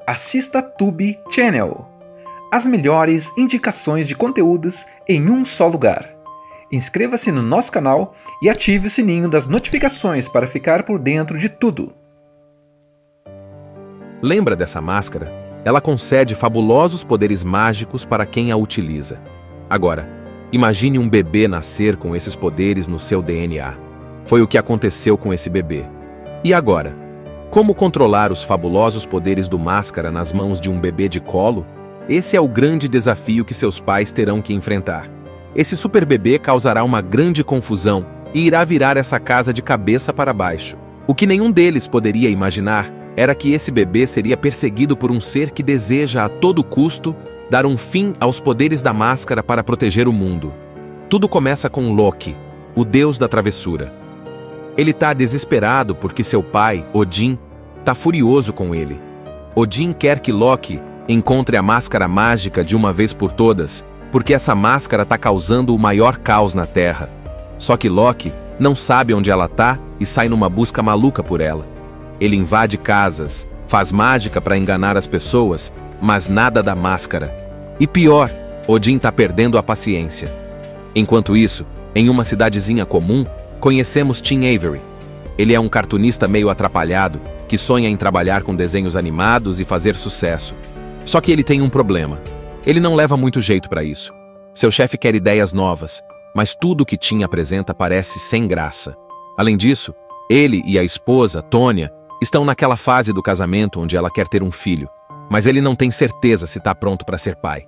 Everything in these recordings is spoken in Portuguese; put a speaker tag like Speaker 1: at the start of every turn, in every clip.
Speaker 1: Assista Tube Channel. As melhores indicações de conteúdos em um só lugar. Inscreva-se no nosso canal e ative o sininho das notificações para ficar por dentro de tudo.
Speaker 2: Lembra dessa máscara? Ela concede fabulosos poderes mágicos para quem a utiliza. Agora, imagine um bebê nascer com esses poderes no seu DNA. Foi o que aconteceu com esse bebê. E agora? Como controlar os fabulosos poderes do Máscara nas mãos de um bebê de colo? Esse é o grande desafio que seus pais terão que enfrentar. Esse super bebê causará uma grande confusão e irá virar essa casa de cabeça para baixo. O que nenhum deles poderia imaginar era que esse bebê seria perseguido por um ser que deseja a todo custo dar um fim aos poderes da Máscara para proteger o mundo. Tudo começa com Loki, o deus da travessura. Ele está desesperado porque seu pai, Odin, está furioso com ele. Odin quer que Loki encontre a máscara mágica de uma vez por todas, porque essa máscara está causando o maior caos na Terra. Só que Loki não sabe onde ela está e sai numa busca maluca por ela. Ele invade casas, faz mágica para enganar as pessoas, mas nada da máscara. E pior, Odin está perdendo a paciência. Enquanto isso, em uma cidadezinha comum, conhecemos Tim Avery. Ele é um cartunista meio atrapalhado, que sonha em trabalhar com desenhos animados e fazer sucesso. Só que ele tem um problema. Ele não leva muito jeito para isso. Seu chefe quer ideias novas, mas tudo que Tim apresenta parece sem graça. Além disso, ele e a esposa, Tônia, estão naquela fase do casamento onde ela quer ter um filho, mas ele não tem certeza se está pronto para ser pai.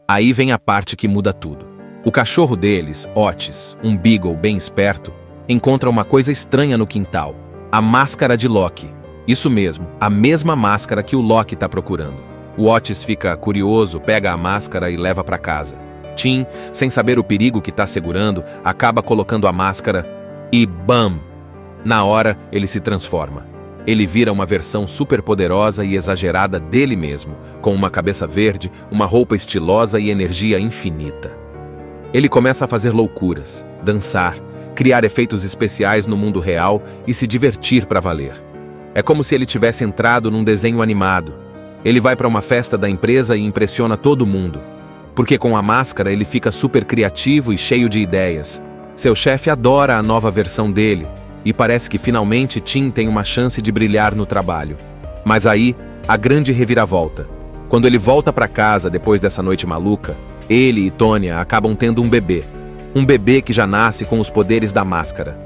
Speaker 2: Aí vem a parte que muda tudo. O cachorro deles, Otis, um beagle bem esperto, encontra uma coisa estranha no quintal. A máscara de Loki. Isso mesmo, a mesma máscara que o Loki está procurando. O Otis fica curioso, pega a máscara e leva para casa. Tim, sem saber o perigo que está segurando, acaba colocando a máscara e BAM! Na hora, ele se transforma. Ele vira uma versão super poderosa e exagerada dele mesmo, com uma cabeça verde, uma roupa estilosa e energia infinita. Ele começa a fazer loucuras, dançar, criar efeitos especiais no mundo real e se divertir para valer. É como se ele tivesse entrado num desenho animado. Ele vai para uma festa da empresa e impressiona todo mundo. Porque com a máscara ele fica super criativo e cheio de ideias. Seu chefe adora a nova versão dele e parece que finalmente Tim tem uma chance de brilhar no trabalho. Mas aí, a grande reviravolta. Quando ele volta para casa depois dessa noite maluca, ele e Tônia acabam tendo um bebê. Um bebê que já nasce com os poderes da máscara.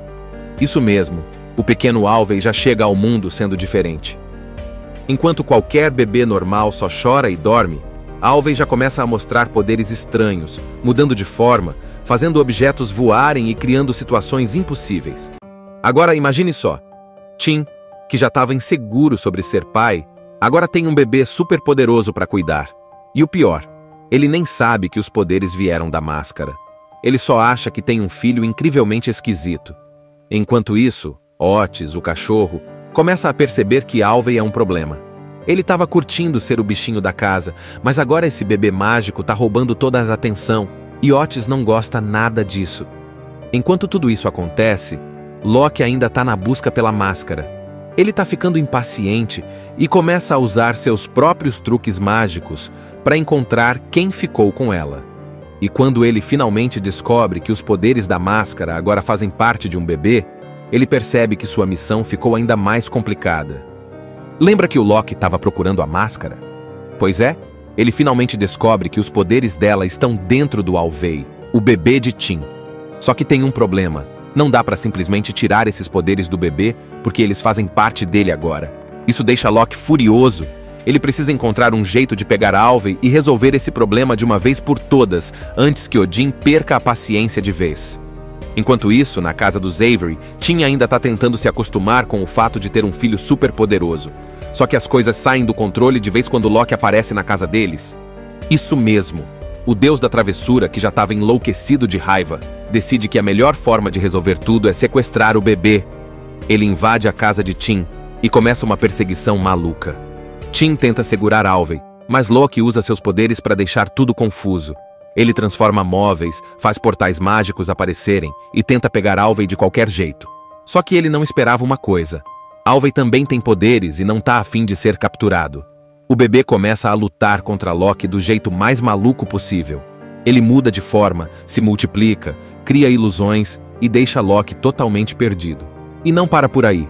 Speaker 2: Isso mesmo, o pequeno Alvey já chega ao mundo sendo diferente. Enquanto qualquer bebê normal só chora e dorme, Alvey já começa a mostrar poderes estranhos, mudando de forma, fazendo objetos voarem e criando situações impossíveis. Agora imagine só, Tim, que já estava inseguro sobre ser pai, agora tem um bebê super poderoso para cuidar. E o pior, ele nem sabe que os poderes vieram da máscara. Ele só acha que tem um filho incrivelmente esquisito. Enquanto isso, Otis, o cachorro, começa a perceber que Alvey é um problema. Ele estava curtindo ser o bichinho da casa, mas agora esse bebê mágico está roubando toda a atenção, e Otis não gosta nada disso. Enquanto tudo isso acontece, Loki ainda está na busca pela máscara. Ele está ficando impaciente e começa a usar seus próprios truques mágicos para encontrar quem ficou com ela. E quando ele finalmente descobre que os poderes da máscara agora fazem parte de um bebê, ele percebe que sua missão ficou ainda mais complicada. Lembra que o Loki estava procurando a máscara? Pois é, ele finalmente descobre que os poderes dela estão dentro do Alvey, o bebê de Tim. Só que tem um problema. Não dá para simplesmente tirar esses poderes do bebê, porque eles fazem parte dele agora. Isso deixa Loki furioso. Ele precisa encontrar um jeito de pegar Alvey e resolver esse problema de uma vez por todas, antes que Odin perca a paciência de vez. Enquanto isso, na casa dos Avery, Tim ainda está tentando se acostumar com o fato de ter um filho super poderoso. Só que as coisas saem do controle de vez quando Loki aparece na casa deles. Isso mesmo. O deus da travessura, que já estava enlouquecido de raiva, decide que a melhor forma de resolver tudo é sequestrar o bebê. Ele invade a casa de Tim e começa uma perseguição maluca. Tim tenta segurar Alvey, mas Loki usa seus poderes para deixar tudo confuso. Ele transforma móveis, faz portais mágicos aparecerem e tenta pegar Alvey de qualquer jeito. Só que ele não esperava uma coisa. Alvey também tem poderes e não tá afim de ser capturado. O bebê começa a lutar contra Loki do jeito mais maluco possível. Ele muda de forma, se multiplica, cria ilusões e deixa Loki totalmente perdido. E não para por aí.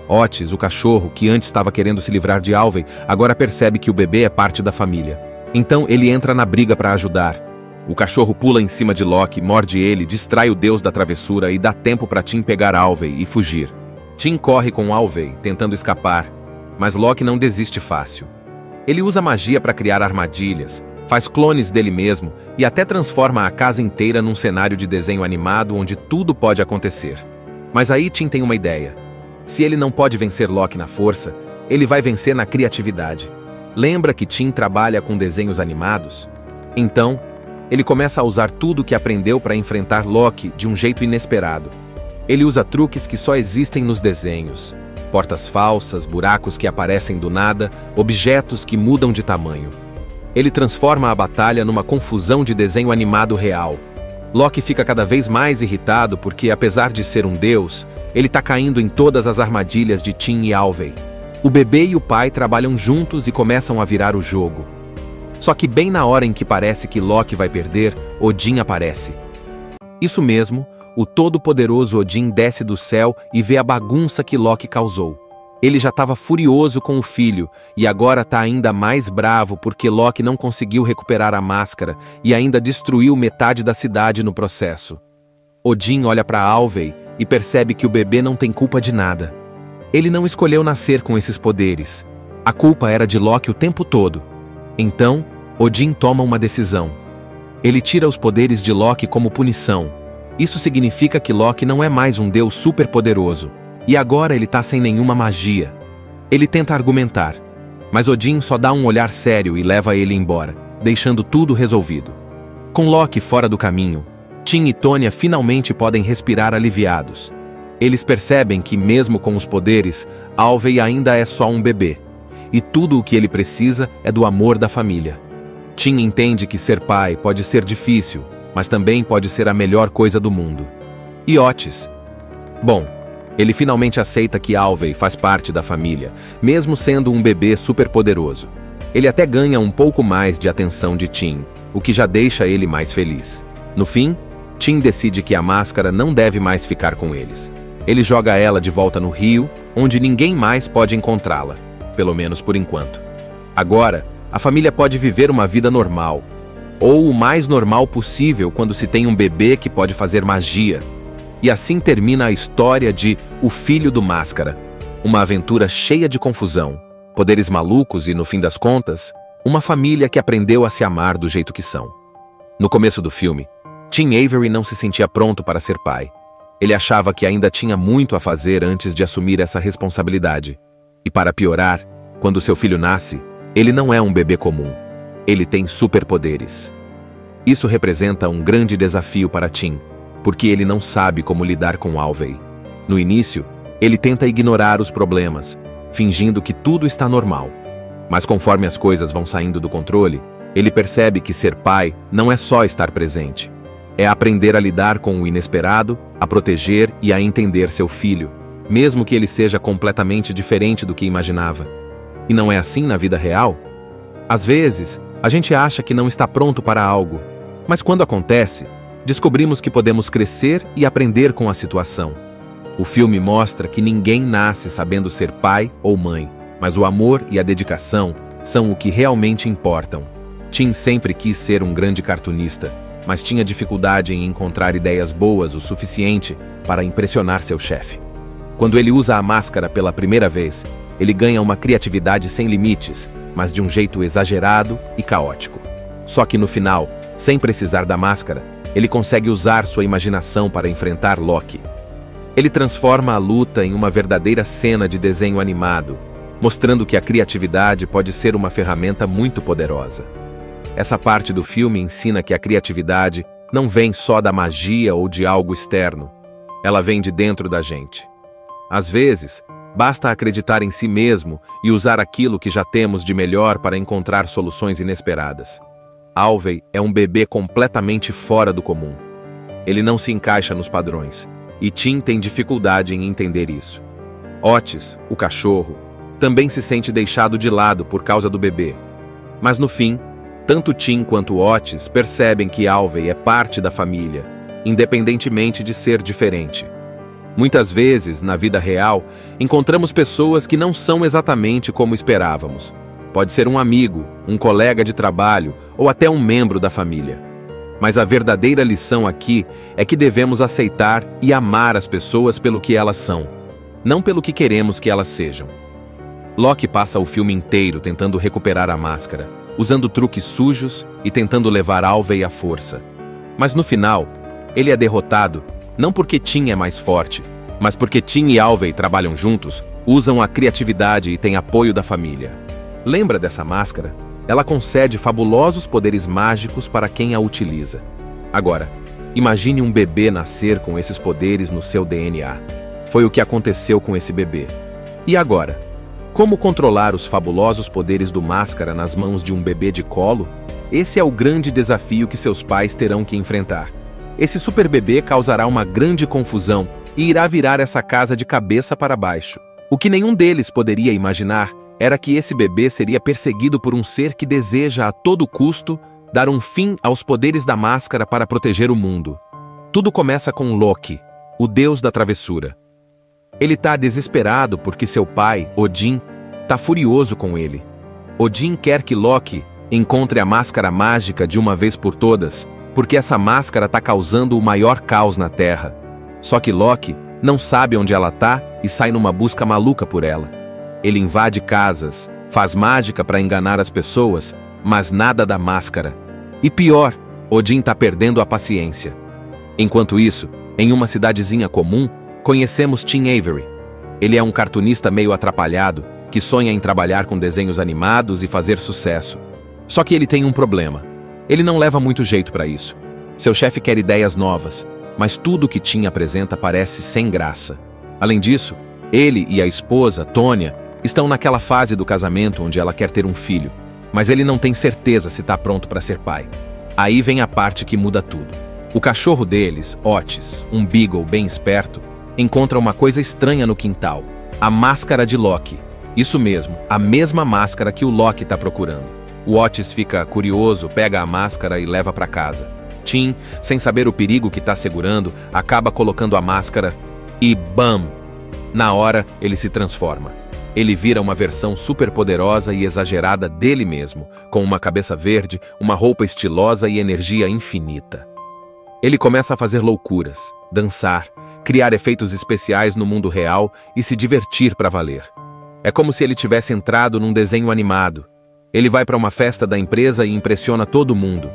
Speaker 2: Otis, o cachorro, que antes estava querendo se livrar de Alvey, agora percebe que o bebê é parte da família. Então ele entra na briga para ajudar. O cachorro pula em cima de Loki, morde ele, distrai o deus da travessura e dá tempo para Tim pegar Alvey e fugir. Tim corre com Alvey, tentando escapar, mas Loki não desiste fácil. Ele usa magia para criar armadilhas, faz clones dele mesmo e até transforma a casa inteira num cenário de desenho animado onde tudo pode acontecer. Mas aí Tim tem uma ideia. Se ele não pode vencer Loki na força, ele vai vencer na criatividade. Lembra que Tim trabalha com desenhos animados? Então, ele começa a usar tudo o que aprendeu para enfrentar Loki de um jeito inesperado. Ele usa truques que só existem nos desenhos. Portas falsas, buracos que aparecem do nada, objetos que mudam de tamanho. Ele transforma a batalha numa confusão de desenho animado real. Loki fica cada vez mais irritado porque, apesar de ser um deus, ele está caindo em todas as armadilhas de Tim e Alvey. O bebê e o pai trabalham juntos e começam a virar o jogo. Só que bem na hora em que parece que Loki vai perder, Odin aparece. Isso mesmo, o todo-poderoso Odin desce do céu e vê a bagunça que Loki causou. Ele já estava furioso com o filho e agora está ainda mais bravo porque Loki não conseguiu recuperar a máscara e ainda destruiu metade da cidade no processo. Odin olha para Alvey e percebe que o bebê não tem culpa de nada. Ele não escolheu nascer com esses poderes. A culpa era de Loki o tempo todo. Então, Odin toma uma decisão. Ele tira os poderes de Loki como punição. Isso significa que Loki não é mais um deus superpoderoso. E agora ele tá sem nenhuma magia. Ele tenta argumentar, mas Odin só dá um olhar sério e leva ele embora, deixando tudo resolvido. Com Loki fora do caminho, Tim e Tonya finalmente podem respirar aliviados. Eles percebem que, mesmo com os poderes, Alvey ainda é só um bebê. E tudo o que ele precisa é do amor da família. Tim entende que ser pai pode ser difícil, mas também pode ser a melhor coisa do mundo. E Otis? Bom, ele finalmente aceita que Alvey faz parte da família, mesmo sendo um bebê superpoderoso. Ele até ganha um pouco mais de atenção de Tim, o que já deixa ele mais feliz. No fim, Tim decide que a máscara não deve mais ficar com eles. Ele joga ela de volta no rio, onde ninguém mais pode encontrá-la, pelo menos por enquanto. Agora, a família pode viver uma vida normal, ou o mais normal possível quando se tem um bebê que pode fazer magia. E assim termina a história de O Filho do Máscara, uma aventura cheia de confusão, poderes malucos e, no fim das contas, uma família que aprendeu a se amar do jeito que são. No começo do filme, Tim Avery não se sentia pronto para ser pai. Ele achava que ainda tinha muito a fazer antes de assumir essa responsabilidade. E para piorar, quando seu filho nasce, ele não é um bebê comum. Ele tem superpoderes. Isso representa um grande desafio para Tim, porque ele não sabe como lidar com Alvey. No início, ele tenta ignorar os problemas, fingindo que tudo está normal. Mas conforme as coisas vão saindo do controle, ele percebe que ser pai não é só estar presente. É aprender a lidar com o inesperado, a proteger e a entender seu filho, mesmo que ele seja completamente diferente do que imaginava. E não é assim na vida real? Às vezes, a gente acha que não está pronto para algo, mas quando acontece, descobrimos que podemos crescer e aprender com a situação. O filme mostra que ninguém nasce sabendo ser pai ou mãe, mas o amor e a dedicação são o que realmente importam. Tim sempre quis ser um grande cartunista, mas tinha dificuldade em encontrar ideias boas o suficiente para impressionar seu chefe. Quando ele usa a máscara pela primeira vez, ele ganha uma criatividade sem limites, mas de um jeito exagerado e caótico. Só que no final, sem precisar da máscara, ele consegue usar sua imaginação para enfrentar Loki. Ele transforma a luta em uma verdadeira cena de desenho animado, mostrando que a criatividade pode ser uma ferramenta muito poderosa. Essa parte do filme ensina que a criatividade não vem só da magia ou de algo externo. Ela vem de dentro da gente. Às vezes, basta acreditar em si mesmo e usar aquilo que já temos de melhor para encontrar soluções inesperadas. Alvey é um bebê completamente fora do comum. Ele não se encaixa nos padrões, e Tim tem dificuldade em entender isso. Otis, o cachorro, também se sente deixado de lado por causa do bebê. Mas no fim, tanto Tim quanto Otis percebem que Alvey é parte da família, independentemente de ser diferente. Muitas vezes, na vida real, encontramos pessoas que não são exatamente como esperávamos. Pode ser um amigo, um colega de trabalho ou até um membro da família. Mas a verdadeira lição aqui é que devemos aceitar e amar as pessoas pelo que elas são, não pelo que queremos que elas sejam. Locke passa o filme inteiro tentando recuperar a máscara, usando truques sujos e tentando levar Alvey à força. Mas no final, ele é derrotado não porque Tim é mais forte, mas porque Tim e Alvey trabalham juntos, usam a criatividade e têm apoio da família. Lembra dessa máscara? Ela concede fabulosos poderes mágicos para quem a utiliza. Agora, imagine um bebê nascer com esses poderes no seu DNA. Foi o que aconteceu com esse bebê. E agora? Como controlar os fabulosos poderes do Máscara nas mãos de um bebê de colo? Esse é o grande desafio que seus pais terão que enfrentar. Esse super bebê causará uma grande confusão e irá virar essa casa de cabeça para baixo. O que nenhum deles poderia imaginar era que esse bebê seria perseguido por um ser que deseja a todo custo dar um fim aos poderes da Máscara para proteger o mundo. Tudo começa com Loki, o deus da travessura. Ele está desesperado porque seu pai, Odin, está furioso com ele. Odin quer que Loki encontre a máscara mágica de uma vez por todas, porque essa máscara está causando o maior caos na Terra. Só que Loki não sabe onde ela está e sai numa busca maluca por ela. Ele invade casas, faz mágica para enganar as pessoas, mas nada da máscara. E pior, Odin está perdendo a paciência. Enquanto isso, em uma cidadezinha comum, conhecemos Tim Avery. Ele é um cartunista meio atrapalhado, que sonha em trabalhar com desenhos animados e fazer sucesso. Só que ele tem um problema. Ele não leva muito jeito para isso. Seu chefe quer ideias novas, mas tudo que Tim apresenta parece sem graça. Além disso, ele e a esposa, Tônia, estão naquela fase do casamento onde ela quer ter um filho, mas ele não tem certeza se está pronto para ser pai. Aí vem a parte que muda tudo. O cachorro deles, Otis, um beagle bem esperto, encontra uma coisa estranha no quintal. A máscara de Loki. Isso mesmo, a mesma máscara que o Loki está procurando. O Otis fica curioso, pega a máscara e leva para casa. Tim, sem saber o perigo que está segurando, acaba colocando a máscara e BAM! Na hora, ele se transforma. Ele vira uma versão super poderosa e exagerada dele mesmo, com uma cabeça verde, uma roupa estilosa e energia infinita. Ele começa a fazer loucuras, dançar, criar efeitos especiais no mundo real e se divertir para valer. É como se ele tivesse entrado num desenho animado. Ele vai para uma festa da empresa e impressiona todo mundo.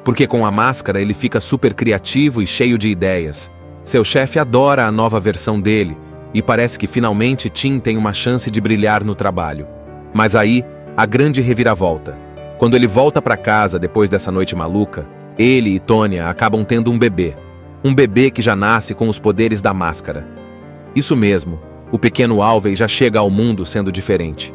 Speaker 2: Porque com a máscara ele fica super criativo e cheio de ideias. Seu chefe adora a nova versão dele e parece que finalmente Tim tem uma chance de brilhar no trabalho. Mas aí, a grande reviravolta. Quando ele volta para casa depois dessa noite maluca, ele e Tônia acabam tendo um bebê. Um bebê que já nasce com os poderes da máscara. Isso mesmo, o pequeno Alvey já chega ao mundo sendo diferente.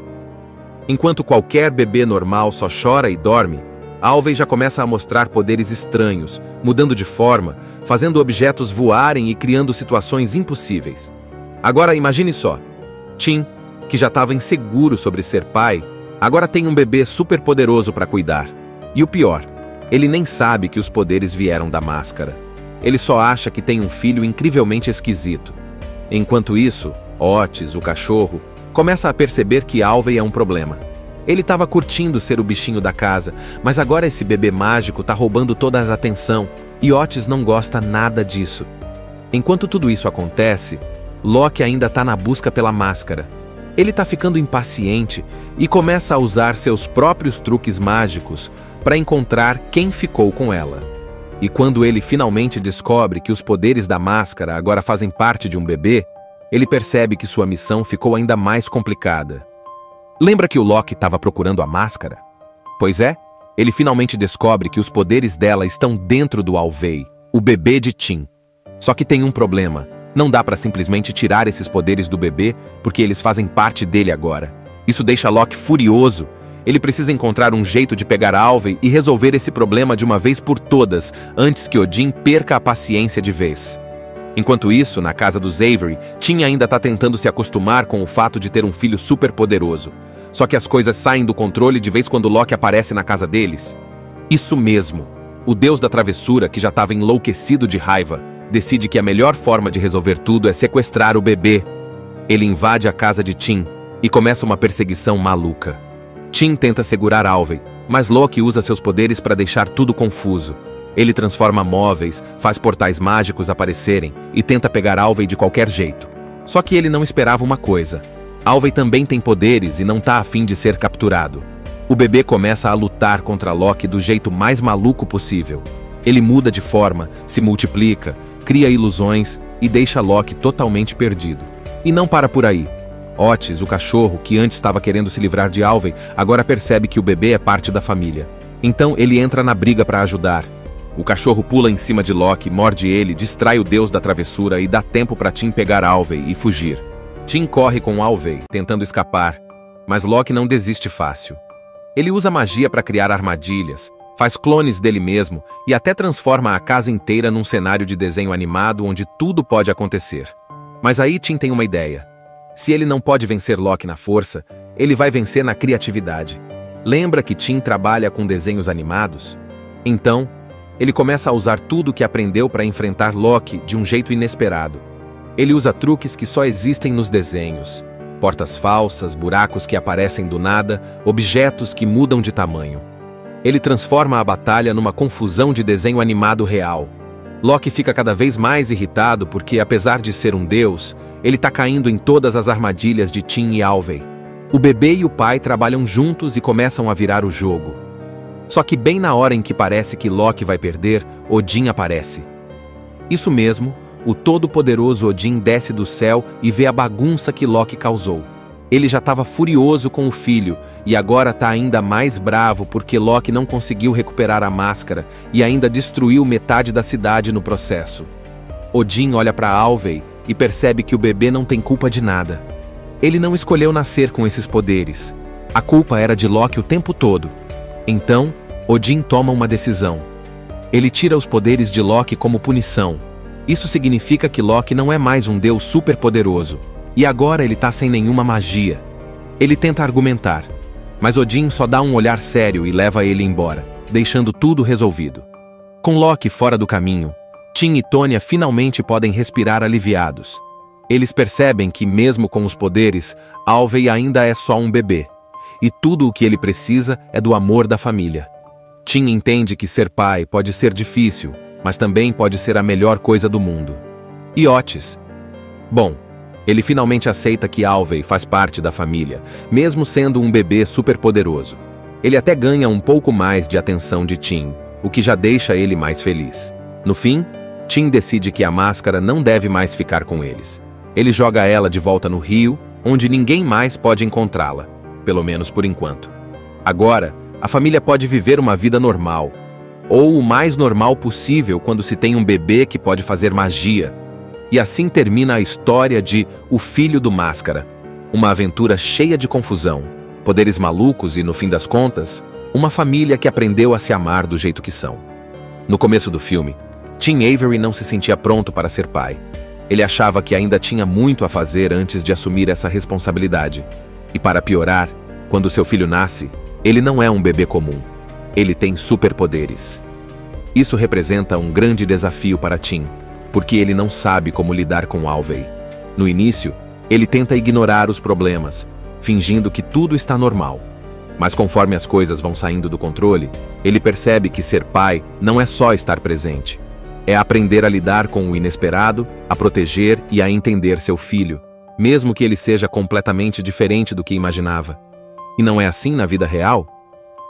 Speaker 2: Enquanto qualquer bebê normal só chora e dorme, Alvey já começa a mostrar poderes estranhos, mudando de forma, fazendo objetos voarem e criando situações impossíveis. Agora imagine só, Tim, que já estava inseguro sobre ser pai, agora tem um bebê super poderoso para cuidar. E o pior, ele nem sabe que os poderes vieram da máscara. Ele só acha que tem um filho incrivelmente esquisito. Enquanto isso, Otis, o cachorro, começa a perceber que Alvey é um problema. Ele estava curtindo ser o bichinho da casa, mas agora esse bebê mágico está roubando toda a atenção, e Otis não gosta nada disso. Enquanto tudo isso acontece, Loki ainda está na busca pela máscara. Ele está ficando impaciente e começa a usar seus próprios truques mágicos para encontrar quem ficou com ela. E quando ele finalmente descobre que os poderes da máscara agora fazem parte de um bebê, ele percebe que sua missão ficou ainda mais complicada. Lembra que o Loki estava procurando a máscara? Pois é, ele finalmente descobre que os poderes dela estão dentro do Alvey, o bebê de Tim. Só que tem um problema. Não dá para simplesmente tirar esses poderes do bebê, porque eles fazem parte dele agora. Isso deixa Loki furioso. Ele precisa encontrar um jeito de pegar Alvey e resolver esse problema de uma vez por todas, antes que Odin perca a paciência de vez. Enquanto isso, na casa dos Avery, Tim ainda tá tentando se acostumar com o fato de ter um filho super poderoso. Só que as coisas saem do controle de vez quando Loki aparece na casa deles. Isso mesmo. O deus da travessura, que já estava enlouquecido de raiva, decide que a melhor forma de resolver tudo é sequestrar o bebê. Ele invade a casa de Tim e começa uma perseguição maluca. Tim tenta segurar Alvey, mas Loki usa seus poderes para deixar tudo confuso. Ele transforma móveis, faz portais mágicos aparecerem e tenta pegar Alvey de qualquer jeito. Só que ele não esperava uma coisa. Alvey também tem poderes e não tá afim de ser capturado. O bebê começa a lutar contra Loki do jeito mais maluco possível. Ele muda de forma, se multiplica, cria ilusões e deixa Loki totalmente perdido. E não para por aí. Otis, o cachorro, que antes estava querendo se livrar de Alvey, agora percebe que o bebê é parte da família. Então ele entra na briga para ajudar. O cachorro pula em cima de Loki, morde ele, distrai o deus da travessura e dá tempo para Tim pegar Alvey e fugir. Tim corre com Alvey, tentando escapar, mas Loki não desiste fácil. Ele usa magia para criar armadilhas, faz clones dele mesmo e até transforma a casa inteira num cenário de desenho animado onde tudo pode acontecer. Mas aí Tim tem uma ideia. Se ele não pode vencer Loki na força, ele vai vencer na criatividade. Lembra que Tim trabalha com desenhos animados? Então, ele começa a usar tudo o que aprendeu para enfrentar Loki de um jeito inesperado. Ele usa truques que só existem nos desenhos. Portas falsas, buracos que aparecem do nada, objetos que mudam de tamanho. Ele transforma a batalha numa confusão de desenho animado real. Loki fica cada vez mais irritado porque, apesar de ser um deus, ele tá caindo em todas as armadilhas de Tim e Alvey. O bebê e o pai trabalham juntos e começam a virar o jogo. Só que bem na hora em que parece que Loki vai perder, Odin aparece. Isso mesmo, o todo-poderoso Odin desce do céu e vê a bagunça que Loki causou. Ele já estava furioso com o filho e agora está ainda mais bravo porque Loki não conseguiu recuperar a máscara e ainda destruiu metade da cidade no processo. Odin olha para Alvey e percebe que o bebê não tem culpa de nada. Ele não escolheu nascer com esses poderes. A culpa era de Loki o tempo todo. Então, Odin toma uma decisão. Ele tira os poderes de Loki como punição. Isso significa que Loki não é mais um deus super poderoso. E agora ele tá sem nenhuma magia. Ele tenta argumentar, mas Odin só dá um olhar sério e leva ele embora, deixando tudo resolvido. Com Loki fora do caminho, Tim e Tonya finalmente podem respirar aliviados. Eles percebem que, mesmo com os poderes, Alvey ainda é só um bebê. E tudo o que ele precisa é do amor da família. Tim entende que ser pai pode ser difícil, mas também pode ser a melhor coisa do mundo. E Otis? Bom, ele finalmente aceita que Alvey faz parte da família, mesmo sendo um bebê superpoderoso. Ele até ganha um pouco mais de atenção de Tim, o que já deixa ele mais feliz. No fim, Tim decide que a máscara não deve mais ficar com eles. Ele joga ela de volta no rio, onde ninguém mais pode encontrá-la, pelo menos por enquanto. Agora, a família pode viver uma vida normal, ou o mais normal possível quando se tem um bebê que pode fazer magia. E assim termina a história de O Filho do Máscara, uma aventura cheia de confusão, poderes malucos e, no fim das contas, uma família que aprendeu a se amar do jeito que são. No começo do filme, Tim Avery não se sentia pronto para ser pai. Ele achava que ainda tinha muito a fazer antes de assumir essa responsabilidade. E para piorar, quando seu filho nasce, ele não é um bebê comum. Ele tem superpoderes. Isso representa um grande desafio para Tim, porque ele não sabe como lidar com Alvey. No início, ele tenta ignorar os problemas, fingindo que tudo está normal. Mas conforme as coisas vão saindo do controle, ele percebe que ser pai não é só estar presente. É aprender a lidar com o inesperado, a proteger e a entender seu filho, mesmo que ele seja completamente diferente do que imaginava. E não é assim na vida real?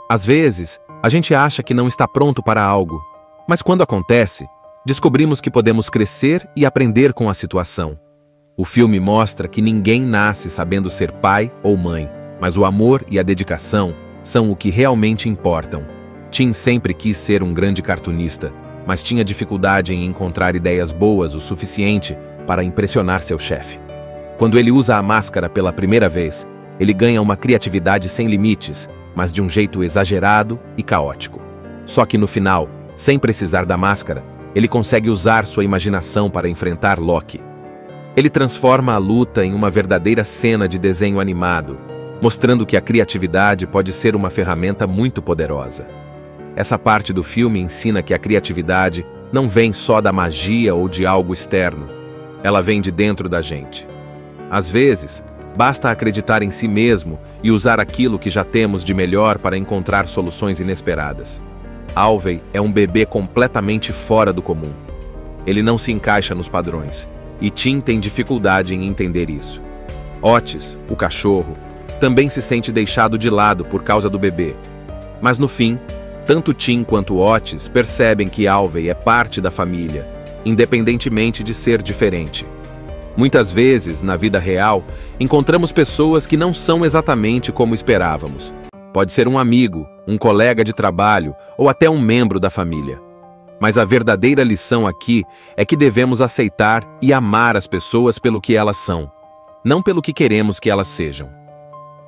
Speaker 2: Às vezes, a gente acha que não está pronto para algo, mas quando acontece, descobrimos que podemos crescer e aprender com a situação. O filme mostra que ninguém nasce sabendo ser pai ou mãe, mas o amor e a dedicação são o que realmente importam. Tim sempre quis ser um grande cartunista, mas tinha dificuldade em encontrar ideias boas o suficiente para impressionar seu chefe. Quando ele usa a máscara pela primeira vez, ele ganha uma criatividade sem limites, mas de um jeito exagerado e caótico. Só que no final, sem precisar da máscara, ele consegue usar sua imaginação para enfrentar Loki. Ele transforma a luta em uma verdadeira cena de desenho animado, mostrando que a criatividade pode ser uma ferramenta muito poderosa. Essa parte do filme ensina que a criatividade não vem só da magia ou de algo externo. Ela vem de dentro da gente. Às vezes, basta acreditar em si mesmo e usar aquilo que já temos de melhor para encontrar soluções inesperadas. Alvey é um bebê completamente fora do comum. Ele não se encaixa nos padrões, e Tim tem dificuldade em entender isso. Otis, o cachorro, também se sente deixado de lado por causa do bebê. Mas no fim, tanto Tim quanto Otis percebem que Alvey é parte da família, independentemente de ser diferente. Muitas vezes, na vida real, encontramos pessoas que não são exatamente como esperávamos. Pode ser um amigo, um colega de trabalho ou até um membro da família. Mas a verdadeira lição aqui é que devemos aceitar e amar as pessoas pelo que elas são, não pelo que queremos que elas sejam.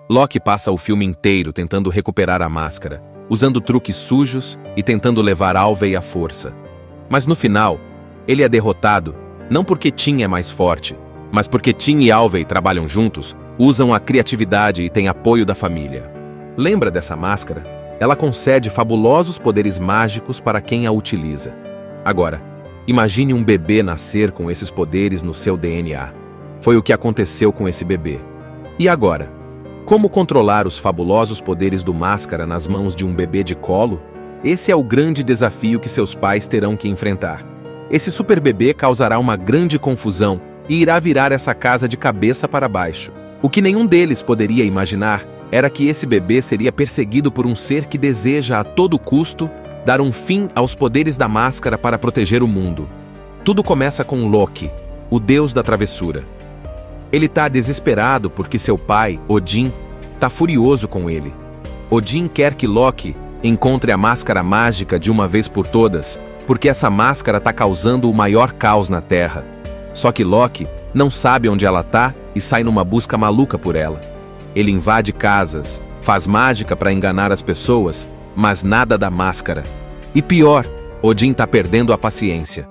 Speaker 2: Loki passa o filme inteiro tentando recuperar a máscara, usando truques sujos e tentando levar Alvey à força. Mas no final, ele é derrotado, não porque Tim é mais forte, mas porque Tim e Alvey trabalham juntos, usam a criatividade e têm apoio da família. Lembra dessa máscara? Ela concede fabulosos poderes mágicos para quem a utiliza. Agora, imagine um bebê nascer com esses poderes no seu DNA. Foi o que aconteceu com esse bebê. E agora? Como controlar os fabulosos poderes do Máscara nas mãos de um bebê de colo? Esse é o grande desafio que seus pais terão que enfrentar. Esse super bebê causará uma grande confusão e irá virar essa casa de cabeça para baixo. O que nenhum deles poderia imaginar era que esse bebê seria perseguido por um ser que deseja a todo custo dar um fim aos poderes da Máscara para proteger o mundo. Tudo começa com Loki, o deus da travessura. Ele está desesperado porque seu pai, Odin, está furioso com ele. Odin quer que Loki encontre a máscara mágica de uma vez por todas, porque essa máscara está causando o maior caos na Terra. Só que Loki não sabe onde ela está e sai numa busca maluca por ela. Ele invade casas, faz mágica para enganar as pessoas, mas nada da máscara. E pior, Odin está perdendo a paciência.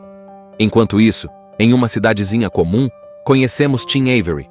Speaker 2: Enquanto isso, em uma cidadezinha comum, conhecemos Tim Avery.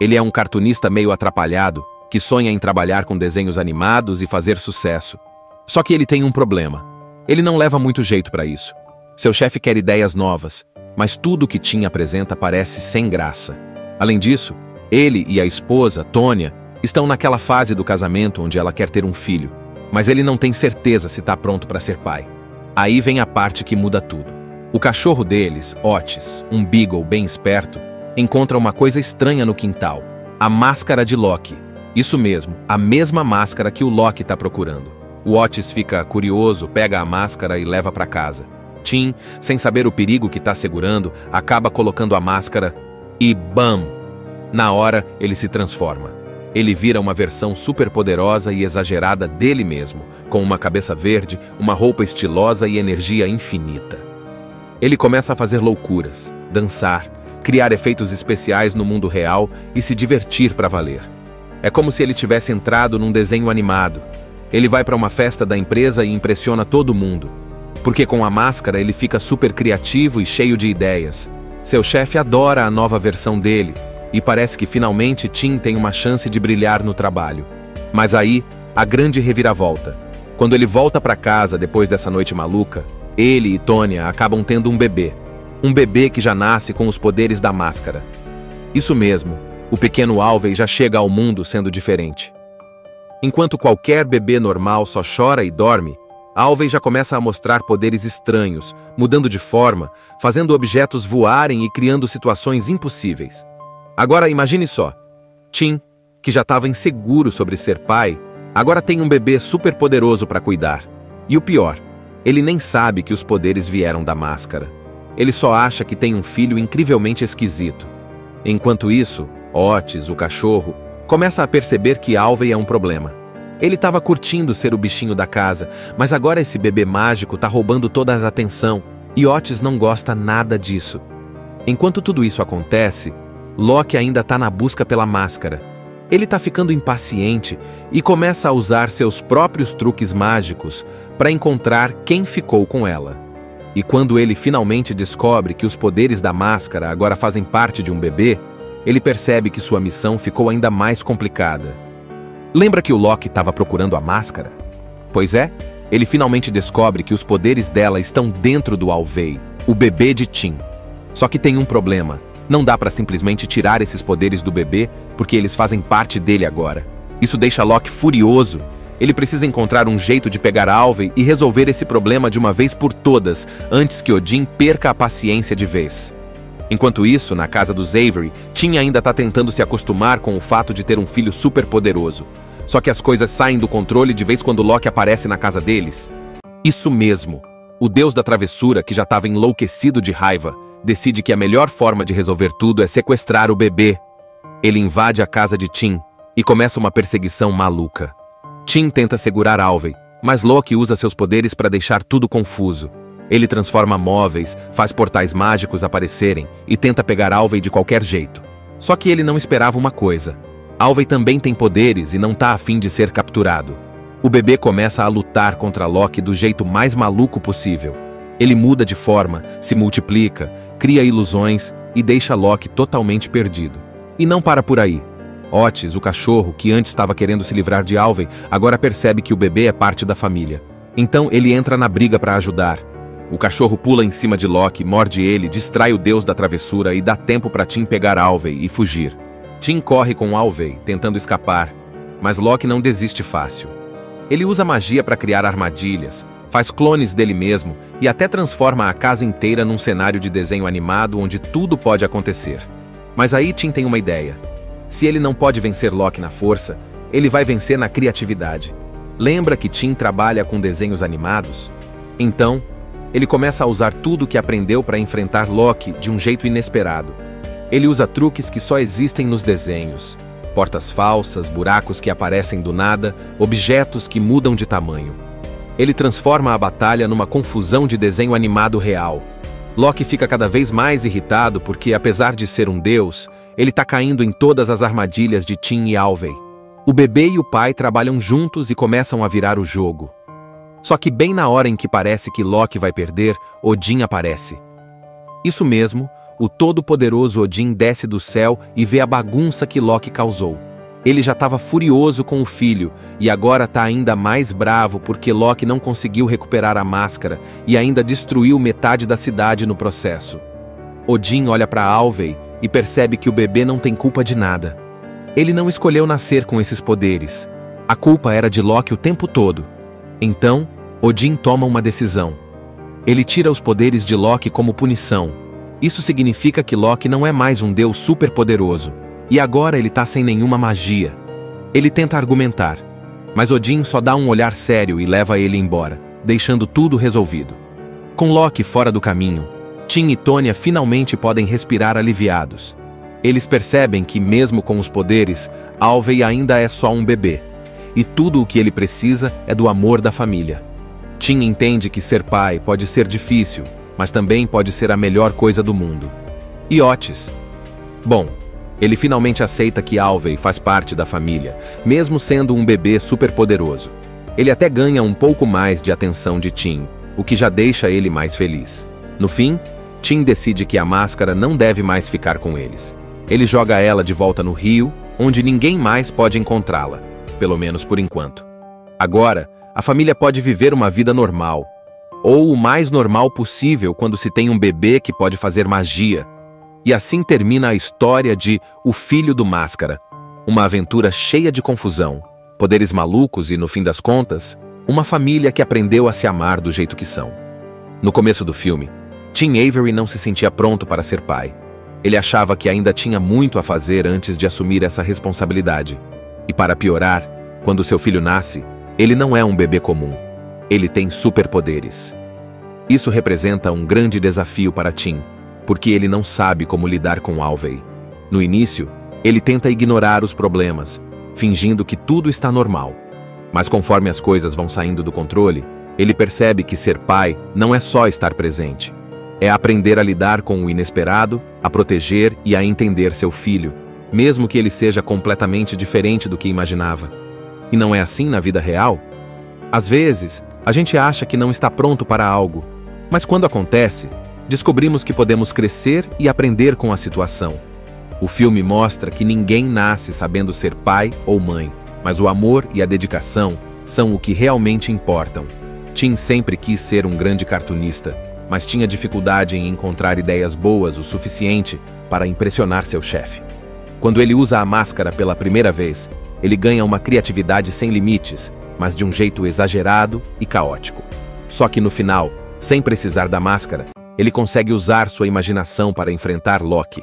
Speaker 2: Ele é um cartunista meio atrapalhado, que sonha em trabalhar com desenhos animados e fazer sucesso. Só que ele tem um problema. Ele não leva muito jeito para isso. Seu chefe quer ideias novas, mas tudo que Tim apresenta parece sem graça. Além disso, ele e a esposa, Tônia, estão naquela fase do casamento onde ela quer ter um filho, mas ele não tem certeza se está pronto para ser pai. Aí vem a parte que muda tudo. O cachorro deles, Otis, um beagle bem esperto, encontra uma coisa estranha no quintal: a máscara de Loki. Isso mesmo, a mesma máscara que o Loki está procurando. O Otis fica curioso, pega a máscara e leva para casa. Tim, sem saber o perigo que está segurando, acaba colocando a máscara e BAM! Na hora, ele se transforma. Ele vira uma versão super poderosa e exagerada dele mesmo, com uma cabeça verde, uma roupa estilosa e energia infinita. Ele começa a fazer loucuras, dançar, criar efeitos especiais no mundo real e se divertir para valer. É como se ele tivesse entrado num desenho animado. Ele vai para uma festa da empresa e impressiona todo mundo. Porque com a máscara ele fica super criativo e cheio de ideias. Seu chefe adora a nova versão dele, e parece que finalmente Tim tem uma chance de brilhar no trabalho. Mas aí, a grande reviravolta. Quando ele volta para casa depois dessa noite maluca, ele e Tônia acabam tendo um bebê. Um bebê que já nasce com os poderes da máscara. Isso mesmo, o pequeno Alvey já chega ao mundo sendo diferente. Enquanto qualquer bebê normal só chora e dorme, Alvey já começa a mostrar poderes estranhos, mudando de forma, fazendo objetos voarem e criando situações impossíveis. Agora imagine só, Tim, que já estava inseguro sobre ser pai, agora tem um bebê super poderoso para cuidar. E o pior, ele nem sabe que os poderes vieram da máscara. Ele só acha que tem um filho incrivelmente esquisito. Enquanto isso, Otis, o cachorro, começa a perceber que Alvey é um problema. Ele estava curtindo ser o bichinho da casa, mas agora esse bebê mágico está roubando toda a atenção, e Otis não gosta nada disso. Enquanto tudo isso acontece, Loki ainda está na busca pela máscara. Ele está ficando impaciente e começa a usar seus próprios truques mágicos para encontrar quem ficou com ela. E quando ele finalmente descobre que os poderes da máscara agora fazem parte de um bebê, ele percebe que sua missão ficou ainda mais complicada. Lembra que o Loki estava procurando a máscara? Pois é, ele finalmente descobre que os poderes dela estão dentro do Alvei, o bebê de Tim. Só que tem um problema. Não dá para simplesmente tirar esses poderes do bebê, porque eles fazem parte dele agora. Isso deixa Loki furioso. Ele precisa encontrar um jeito de pegar Alvei e resolver esse problema de uma vez por todas, antes que Odin perca a paciência de vez. Enquanto isso, na casa dos Avery, Tim ainda está tentando se acostumar com o fato de ter um filho super poderoso. Só que as coisas saem do controle de vez quando Loki aparece na casa deles. Isso mesmo. O deus da travessura, que já estava enlouquecido de raiva, decide que a melhor forma de resolver tudo é sequestrar o bebê. Ele invade a casa de Tim e começa uma perseguição maluca. Tim tenta segurar Alvei, mas Loki usa seus poderes para deixar tudo confuso. Ele transforma móveis, faz portais mágicos aparecerem e tenta pegar Alvei de qualquer jeito. Só que ele não esperava uma coisa. Alvei também tem poderes e não tá afim de ser capturado. O bebê começa a lutar contra Loki do jeito mais maluco possível. Ele muda de forma, se multiplica, cria ilusões e deixa Loki totalmente perdido. E não para por aí. Otis, o cachorro, que antes estava querendo se livrar de Alvei, agora percebe que o bebê é parte da família. Então ele entra na briga para ajudar. O cachorro pula em cima de Loki, morde ele, distrai o deus da travessura e dá tempo para Tim pegar Alvei e fugir. Tim corre com Alvei, tentando escapar, mas Loki não desiste fácil. Ele usa magia para criar armadilhas, faz clones dele mesmo e até transforma a casa inteira num cenário de desenho animado onde tudo pode acontecer. Mas aí Tim tem uma ideia. Se ele não pode vencer Loki na força, ele vai vencer na criatividade. Lembra que Tim trabalha com desenhos animados? Então, ele começa a usar tudo o que aprendeu para enfrentar Loki de um jeito inesperado. Ele usa truques que só existem nos desenhos. Portas falsas, buracos que aparecem do nada, objetos que mudam de tamanho. Ele transforma a batalha numa confusão de desenho animado real. Loki fica cada vez mais irritado porque, apesar de ser um deus, ele está caindo em todas as armadilhas de Tim e Alvei. O bebê e o pai trabalham juntos e começam a virar o jogo. Só que bem na hora em que parece que Loki vai perder, Odin aparece. Isso mesmo, o todo-poderoso Odin desce do céu e vê a bagunça que Loki causou. Ele já estava furioso com o filho e agora está ainda mais bravo porque Loki não conseguiu recuperar a máscara e ainda destruiu metade da cidade no processo. Odin olha para Alvei e percebe que o bebê não tem culpa de nada. Ele não escolheu nascer com esses poderes. A culpa era de Loki o tempo todo. Então, Odin toma uma decisão. Ele tira os poderes de Loki como punição. Isso significa que Loki não é mais um deus superpoderoso. E agora ele tá sem nenhuma magia. Ele tenta argumentar, mas Odin só dá um olhar sério e leva ele embora, deixando tudo resolvido. Com Loki fora do caminho, Tim e Tonya finalmente podem respirar aliviados. Eles percebem que, mesmo com os poderes, Alvei ainda é só um bebê. E tudo o que ele precisa é do amor da família. Tim entende que ser pai pode ser difícil, mas também pode ser a melhor coisa do mundo. E Otis? Bom, ele finalmente aceita que Alvei faz parte da família, mesmo sendo um bebê superpoderoso. Ele até ganha um pouco mais de atenção de Tim, o que já deixa ele mais feliz. No fim, Tim decide que a máscara não deve mais ficar com eles. Ele joga ela de volta no rio, onde ninguém mais pode encontrá-la, pelo menos por enquanto. Agora, a família pode viver uma vida normal, ou o mais normal possível quando se tem um bebê que pode fazer magia. E assim termina a história de O Filho do Máscara, uma aventura cheia de confusão, poderes malucos e, no fim das contas, uma família que aprendeu a se amar do jeito que são. No começo do filme, Tim Avery não se sentia pronto para ser pai. Ele achava que ainda tinha muito a fazer antes de assumir essa responsabilidade. E para piorar, quando seu filho nasce, ele não é um bebê comum. Ele tem superpoderes. Isso representa um grande desafio para Tim, porque ele não sabe como lidar com Alvei. No início, ele tenta ignorar os problemas, fingindo que tudo está normal. Mas conforme as coisas vão saindo do controle, ele percebe que ser pai não é só estar presente. É aprender a lidar com o inesperado, a proteger e a entender seu filho, mesmo que ele seja completamente diferente do que imaginava. E não é assim na vida real? Às vezes, a gente acha que não está pronto para algo, Mas quando acontece, descobrimos que podemos crescer e aprender com a situação. O filme mostra que ninguém nasce sabendo ser pai ou mãe, mas o amor e a dedicação são o que realmente importam. Tim sempre quis ser um grande cartunista, mas tinha dificuldade em encontrar ideias boas o suficiente para impressionar seu chefe. Quando ele usa a máscara pela primeira vez, ele ganha uma criatividade sem limites, mas de um jeito exagerado e caótico. Só que no final, sem precisar da máscara, ele consegue usar sua imaginação para enfrentar Loki.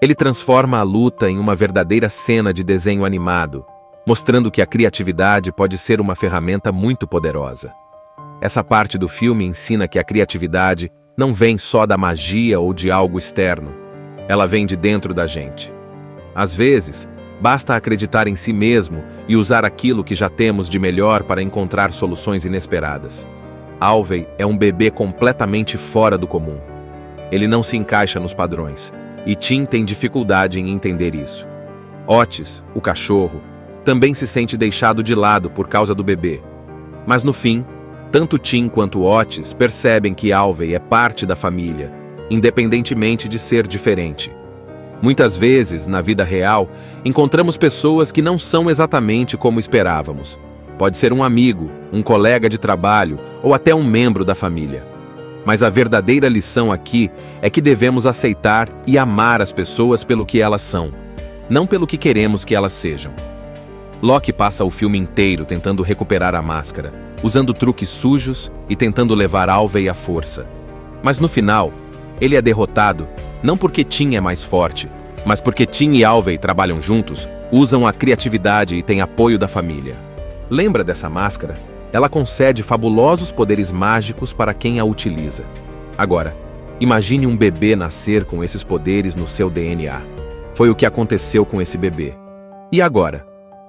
Speaker 2: Ele transforma a luta em uma verdadeira cena de desenho animado, mostrando que a criatividade pode ser uma ferramenta muito poderosa. Essa parte do filme ensina que a criatividade não vem só da magia ou de algo externo. Ela vem de dentro da gente. Às vezes, basta acreditar em si mesmo e usar aquilo que já temos de melhor para encontrar soluções inesperadas. Alvey é um bebê completamente fora do comum. Ele não se encaixa nos padrões, e Tim tem dificuldade em entender isso. Otis, o cachorro, também se sente deixado de lado por causa do bebê. Mas no fim, tanto Tim quanto Otis percebem que Alvey é parte da família, independentemente de ser diferente. Muitas vezes, na vida real, encontramos pessoas que não são exatamente como esperávamos. Pode ser um amigo, um colega de trabalho ou até um membro da família. Mas a verdadeira lição aqui é que devemos aceitar e amar as pessoas pelo que elas são, não pelo que queremos que elas sejam. Loki passa o filme inteiro tentando recuperar a máscara, usando truques sujos e tentando levar Alvey à força. Mas no final, ele é derrotado, não porque Tim é mais forte, mas porque Tim e Alvey trabalham juntos, usam a criatividade e têm apoio da família. Lembra dessa máscara? Ela concede fabulosos poderes mágicos para quem a utiliza. Agora, imagine um bebê nascer com esses poderes no seu DNA. Foi o que aconteceu com esse bebê. E agora?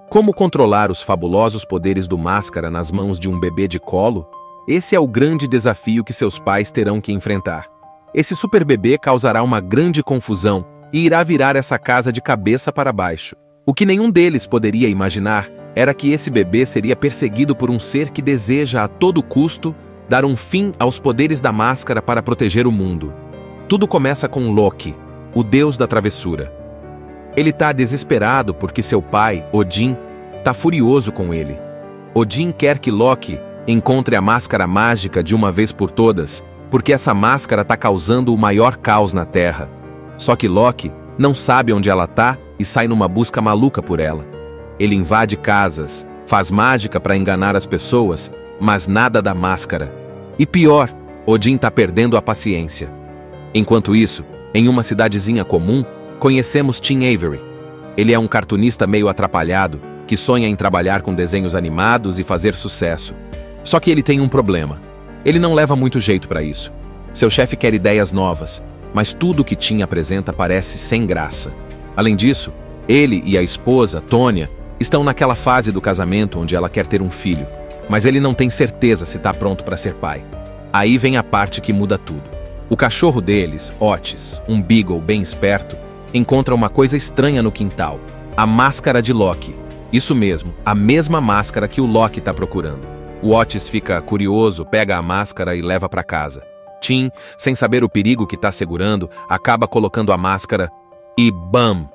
Speaker 2: Como controlar os fabulosos poderes do Máscara nas mãos de um bebê de colo? Esse é o grande desafio que seus pais terão que enfrentar. Esse super bebê causará uma grande confusão e irá virar essa casa de cabeça para baixo. O que nenhum deles poderia imaginar era que esse bebê seria perseguido por um ser que deseja a todo custo dar um fim aos poderes da máscara para proteger o mundo. Tudo começa com Loki, o deus da travessura. Ele está desesperado porque seu pai, Odin, está furioso com ele. Odin quer que Loki encontre a máscara mágica de uma vez por todas, porque essa máscara está causando o maior caos na Terra. Só que Loki não sabe onde ela está e sai numa busca maluca por ela. Ele invade casas, faz mágica para enganar as pessoas, mas nada da máscara. E pior, Odin está perdendo a paciência. Enquanto isso, em uma cidadezinha comum, conhecemos Tim Avery. Ele é um cartunista meio atrapalhado, que sonha em trabalhar com desenhos animados e fazer sucesso. Só que ele tem um problema. Ele não leva muito jeito para isso. Seu chefe quer ideias novas, mas tudo que Tim apresenta parece sem graça. Além disso, ele e a esposa, Tônia, estão naquela fase do casamento onde ela quer ter um filho, mas ele não tem certeza se está pronto para ser pai. Aí vem a parte que muda tudo. O cachorro deles, Otis, um beagle bem esperto, encontra uma coisa estranha no quintal: a máscara de Loki. Isso mesmo, a mesma máscara que o Loki está procurando. O Otis fica curioso, pega a máscara e leva para casa. Tim, sem saber o perigo que está segurando, acaba colocando a máscara e BAM!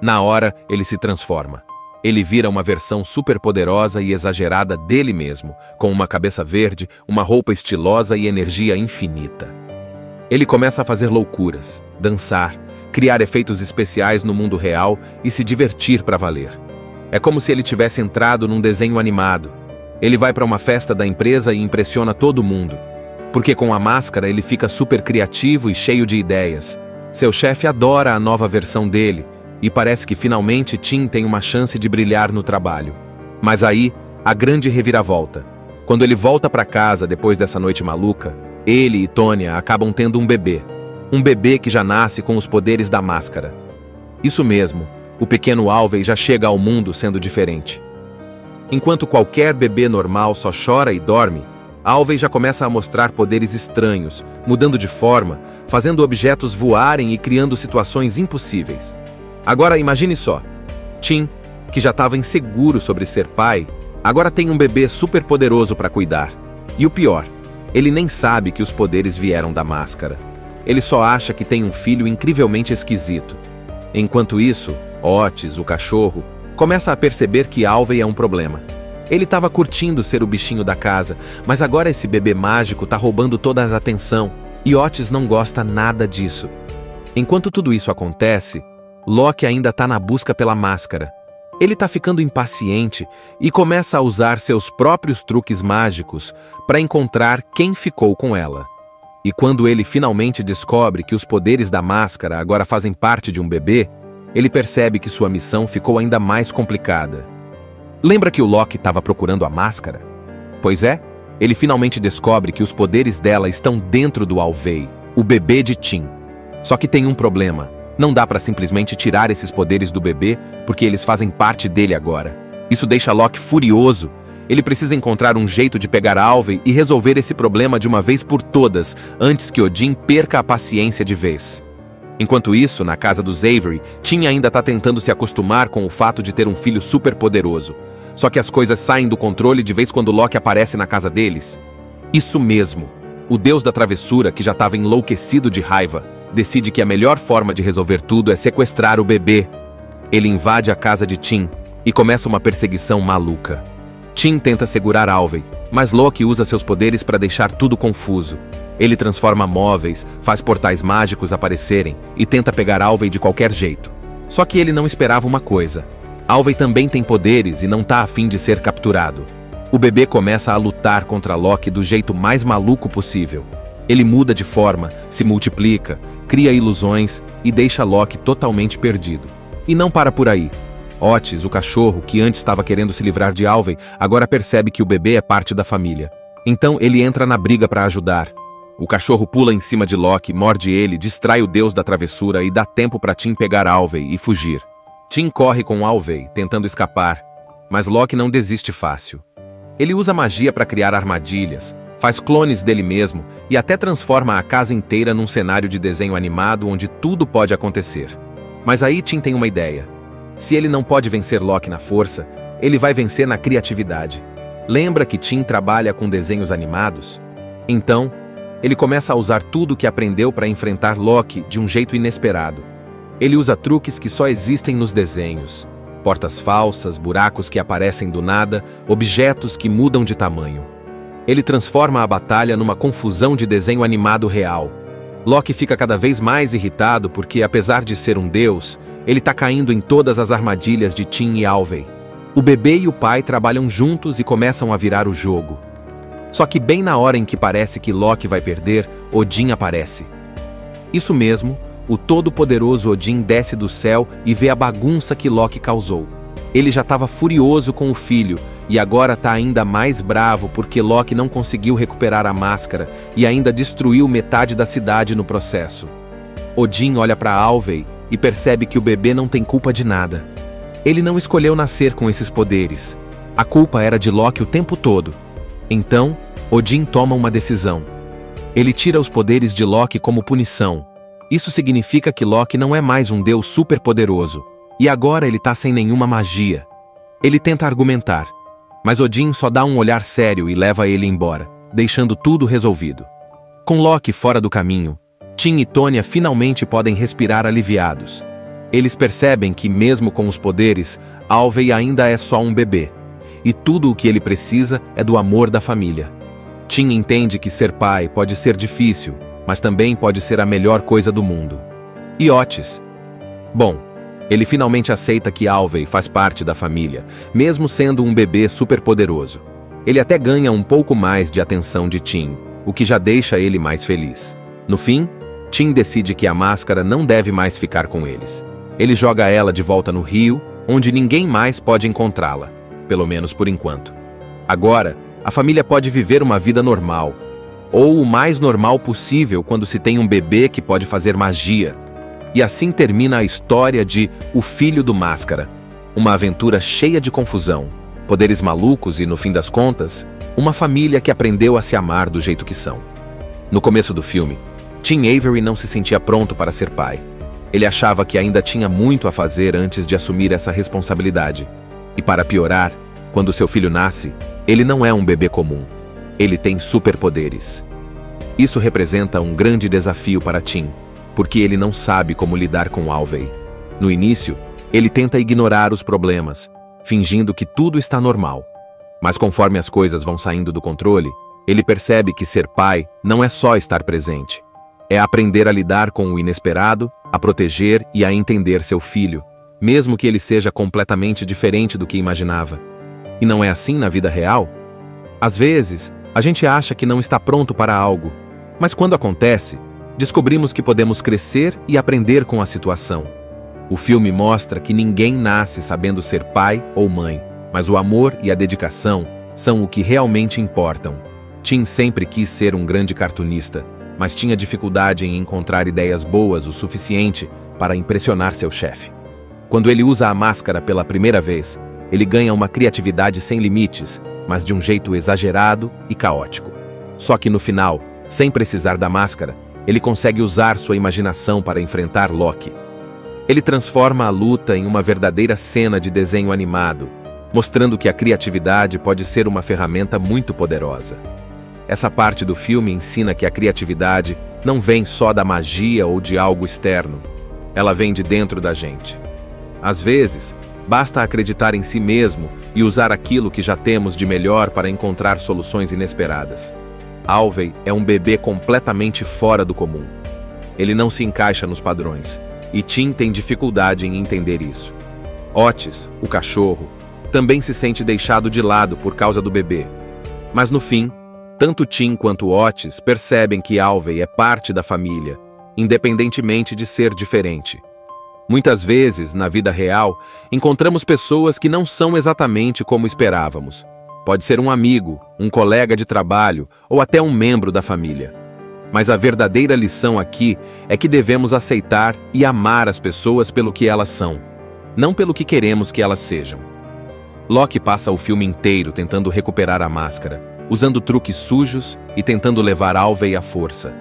Speaker 2: Na hora, ele se transforma. Ele vira uma versão super poderosa e exagerada dele mesmo, com uma cabeça verde, uma roupa estilosa e energia infinita. Ele começa a fazer loucuras, dançar, criar efeitos especiais no mundo real e se divertir para valer. É como se ele tivesse entrado num desenho animado. Ele vai para uma festa da empresa e impressiona todo mundo. Porque com a máscara ele fica super criativo e cheio de ideias. Seu chefe adora a nova versão dele, e parece que finalmente Tim tem uma chance de brilhar no trabalho. Mas aí, a grande reviravolta. Quando ele volta para casa depois dessa noite maluca, ele e Tônia acabam tendo um bebê. Um bebê que já nasce com os poderes da máscara. Isso mesmo, o pequeno Alvey já chega ao mundo sendo diferente. Enquanto qualquer bebê normal só chora e dorme, Alvey já começa a mostrar poderes estranhos, mudando de forma, fazendo objetos voarem e criando situações impossíveis. Agora imagine só, Tim, que já estava inseguro sobre ser pai, agora tem um bebê super poderoso para cuidar. E o pior, Ele nem sabe que os poderes vieram da máscara. Ele só acha que tem um filho incrivelmente esquisito. Enquanto isso, Otis, o cachorro, começa a perceber que Alvey é um problema. Ele estava curtindo ser o bichinho da casa, mas agora esse bebê mágico tá roubando toda a atenção, e Otis não gosta nada disso. Enquanto tudo isso acontece, Locke ainda tá na busca pela máscara. Ele tá ficando impaciente e começa a usar seus próprios truques mágicos para encontrar quem ficou com ela. E quando ele finalmente descobre que os poderes da máscara agora fazem parte de um bebê, ele percebe que sua missão ficou ainda mais complicada. Lembra que o Locke estava procurando a máscara? Pois é, ele finalmente descobre que os poderes dela estão dentro do Alvey, o bebê de Tim. Só que tem um problema. Não dá para simplesmente tirar esses poderes do bebê, porque eles fazem parte dele agora. Isso deixa Locke furioso. Ele precisa encontrar um jeito de pegar Alvey e resolver esse problema de uma vez por todas, antes que Odin perca a paciência de vez. Enquanto isso, na casa dos Avery, Tim ainda está tentando se acostumar com o fato de ter um filho super poderoso. Só que as coisas saem do controle de vez quando Locke aparece na casa deles. Isso mesmo. O deus da travessura, que já estava enlouquecido de raiva, decide que a melhor forma de resolver tudo é sequestrar o bebê. Ele invade a casa de Tim e começa uma perseguição maluca. Tim tenta segurar Alvey, mas Locke usa seus poderes para deixar tudo confuso. Ele transforma móveis, faz portais mágicos aparecerem e tenta pegar Alvey de qualquer jeito. Só que ele não esperava uma coisa. Alvey também tem poderes e não tá afim de ser capturado. O bebê começa a lutar contra Locke do jeito mais maluco possível. Ele muda de forma, se multiplica, cria ilusões e deixa Locke totalmente perdido. E não para por aí. Otis, o cachorro, que antes estava querendo se livrar de Alvey, agora percebe que o bebê é parte da família. Então ele entra na briga para ajudar. O cachorro pula em cima de Locke, morde ele, distrai o deus da travessura e dá tempo para Tim pegar Alvey e fugir. Tim corre com Alvey, tentando escapar, mas Locke não desiste fácil. Ele usa magia para criar armadilhas, faz clones dele mesmo e até transforma a casa inteira num cenário de desenho animado onde tudo pode acontecer. Mas aí Tim tem uma ideia. Se ele não pode vencer Locke na força, ele vai vencer na criatividade. Lembra que Tim trabalha com desenhos animados? Então, ele começa a usar tudo o que aprendeu para enfrentar Locke de um jeito inesperado. Ele usa truques que só existem nos desenhos. Portas falsas, buracos que aparecem do nada, objetos que mudam de tamanho. Ele transforma a batalha numa confusão de desenho animado real. Locke fica cada vez mais irritado porque, apesar de ser um deus, ele está caindo em todas as armadilhas de Tim e Alvey. O bebê e o pai trabalham juntos e começam a virar o jogo. Só que bem na hora em que parece que Locke vai perder, Odin aparece. Isso mesmo, o todo-poderoso Odin desce do céu e vê a bagunça que Locke causou. Ele já estava furioso com o filho e agora está ainda mais bravo porque Locke não conseguiu recuperar a máscara e ainda destruiu metade da cidade no processo. Odin olha para Alvey e percebe que o bebê não tem culpa de nada. Ele não escolheu nascer com esses poderes. A culpa era de Locke o tempo todo. Então, Odin toma uma decisão. Ele tira os poderes de Locke como punição. Isso significa que Locke não é mais um deus super poderoso. E agora ele tá sem nenhuma magia. Ele tenta argumentar, mas Odin só dá um olhar sério e leva ele embora, deixando tudo resolvido. Com Locke fora do caminho, Tim e Tonya finalmente podem respirar aliviados. Eles percebem que, mesmo com os poderes, Alvey ainda é só um bebê. E tudo o que ele precisa é do amor da família. Tim entende que ser pai pode ser difícil, mas também pode ser a melhor coisa do mundo. E Otis? Bom, ele finalmente aceita que Alvey faz parte da família, mesmo sendo um bebê superpoderoso. Ele até ganha um pouco mais de atenção de Tim, o que já deixa ele mais feliz. No fim, Tim decide que a máscara não deve mais ficar com eles. Ele joga ela de volta no rio, onde ninguém mais pode encontrá-la, pelo menos por enquanto. Agora, a família pode viver uma vida normal, ou o mais normal possível quando se tem um bebê que pode fazer magia. E assim termina a história de O Filho do Máscara. Uma aventura cheia de confusão, poderes malucos e, no fim das contas, uma família que aprendeu a se amar do jeito que são. No começo do filme, Tim Avery não se sentia pronto para ser pai. Ele achava que ainda tinha muito a fazer antes de assumir essa responsabilidade. E para piorar, quando seu filho nasce, ele não é um bebê comum. ele tem superpoderes. Isso representa um grande desafio para Tim, porque ele não sabe como lidar com Alvey. No início, ele tenta ignorar os problemas, fingindo que tudo está normal. Mas conforme as coisas vão saindo do controle, ele percebe que ser pai não é só estar presente. É aprender a lidar com o inesperado, a proteger e a entender seu filho, mesmo que ele seja completamente diferente do que imaginava. E não é assim na vida real? Às vezes, a gente acha que não está pronto para algo, mas quando acontece, descobrimos que podemos crescer e aprender com a situação. O filme mostra que ninguém nasce sabendo ser pai ou mãe, mas o amor e a dedicação são o que realmente importam. Tim sempre quis ser um grande cartunista, mas tinha dificuldade em encontrar ideias boas o suficiente para impressionar seu chefe. Quando ele usa a máscara pela primeira vez, ele ganha uma criatividade sem limites, mas de um jeito exagerado e caótico. Só que no final, sem precisar da máscara, ele consegue usar sua imaginação para enfrentar Loki. Ele transforma a luta em uma verdadeira cena de desenho animado, mostrando que a criatividade pode ser uma ferramenta muito poderosa. Essa parte do filme ensina que a criatividade não vem só da magia ou de algo externo. Ela vem de dentro da gente. Às vezes, basta acreditar em si mesmo e usar aquilo que já temos de melhor para encontrar soluções inesperadas. Alvey é um bebê completamente fora do comum. Ele não se encaixa nos padrões, e Tim tem dificuldade em entender isso. Otis, o cachorro, também se sente deixado de lado por causa do bebê. Mas no fim, tanto Tim quanto Otis percebem que Alvey é parte da família, independentemente de ser diferente. Muitas vezes, na vida real, encontramos pessoas que não são exatamente como esperávamos. Pode ser um amigo, um colega de trabalho ou até um membro da família. Mas a verdadeira lição aqui é que devemos aceitar e amar as pessoas pelo que elas são, não pelo que queremos que elas sejam. Loki passa o filme inteiro tentando recuperar a máscara, usando truques sujos e tentando levar Alvey à força.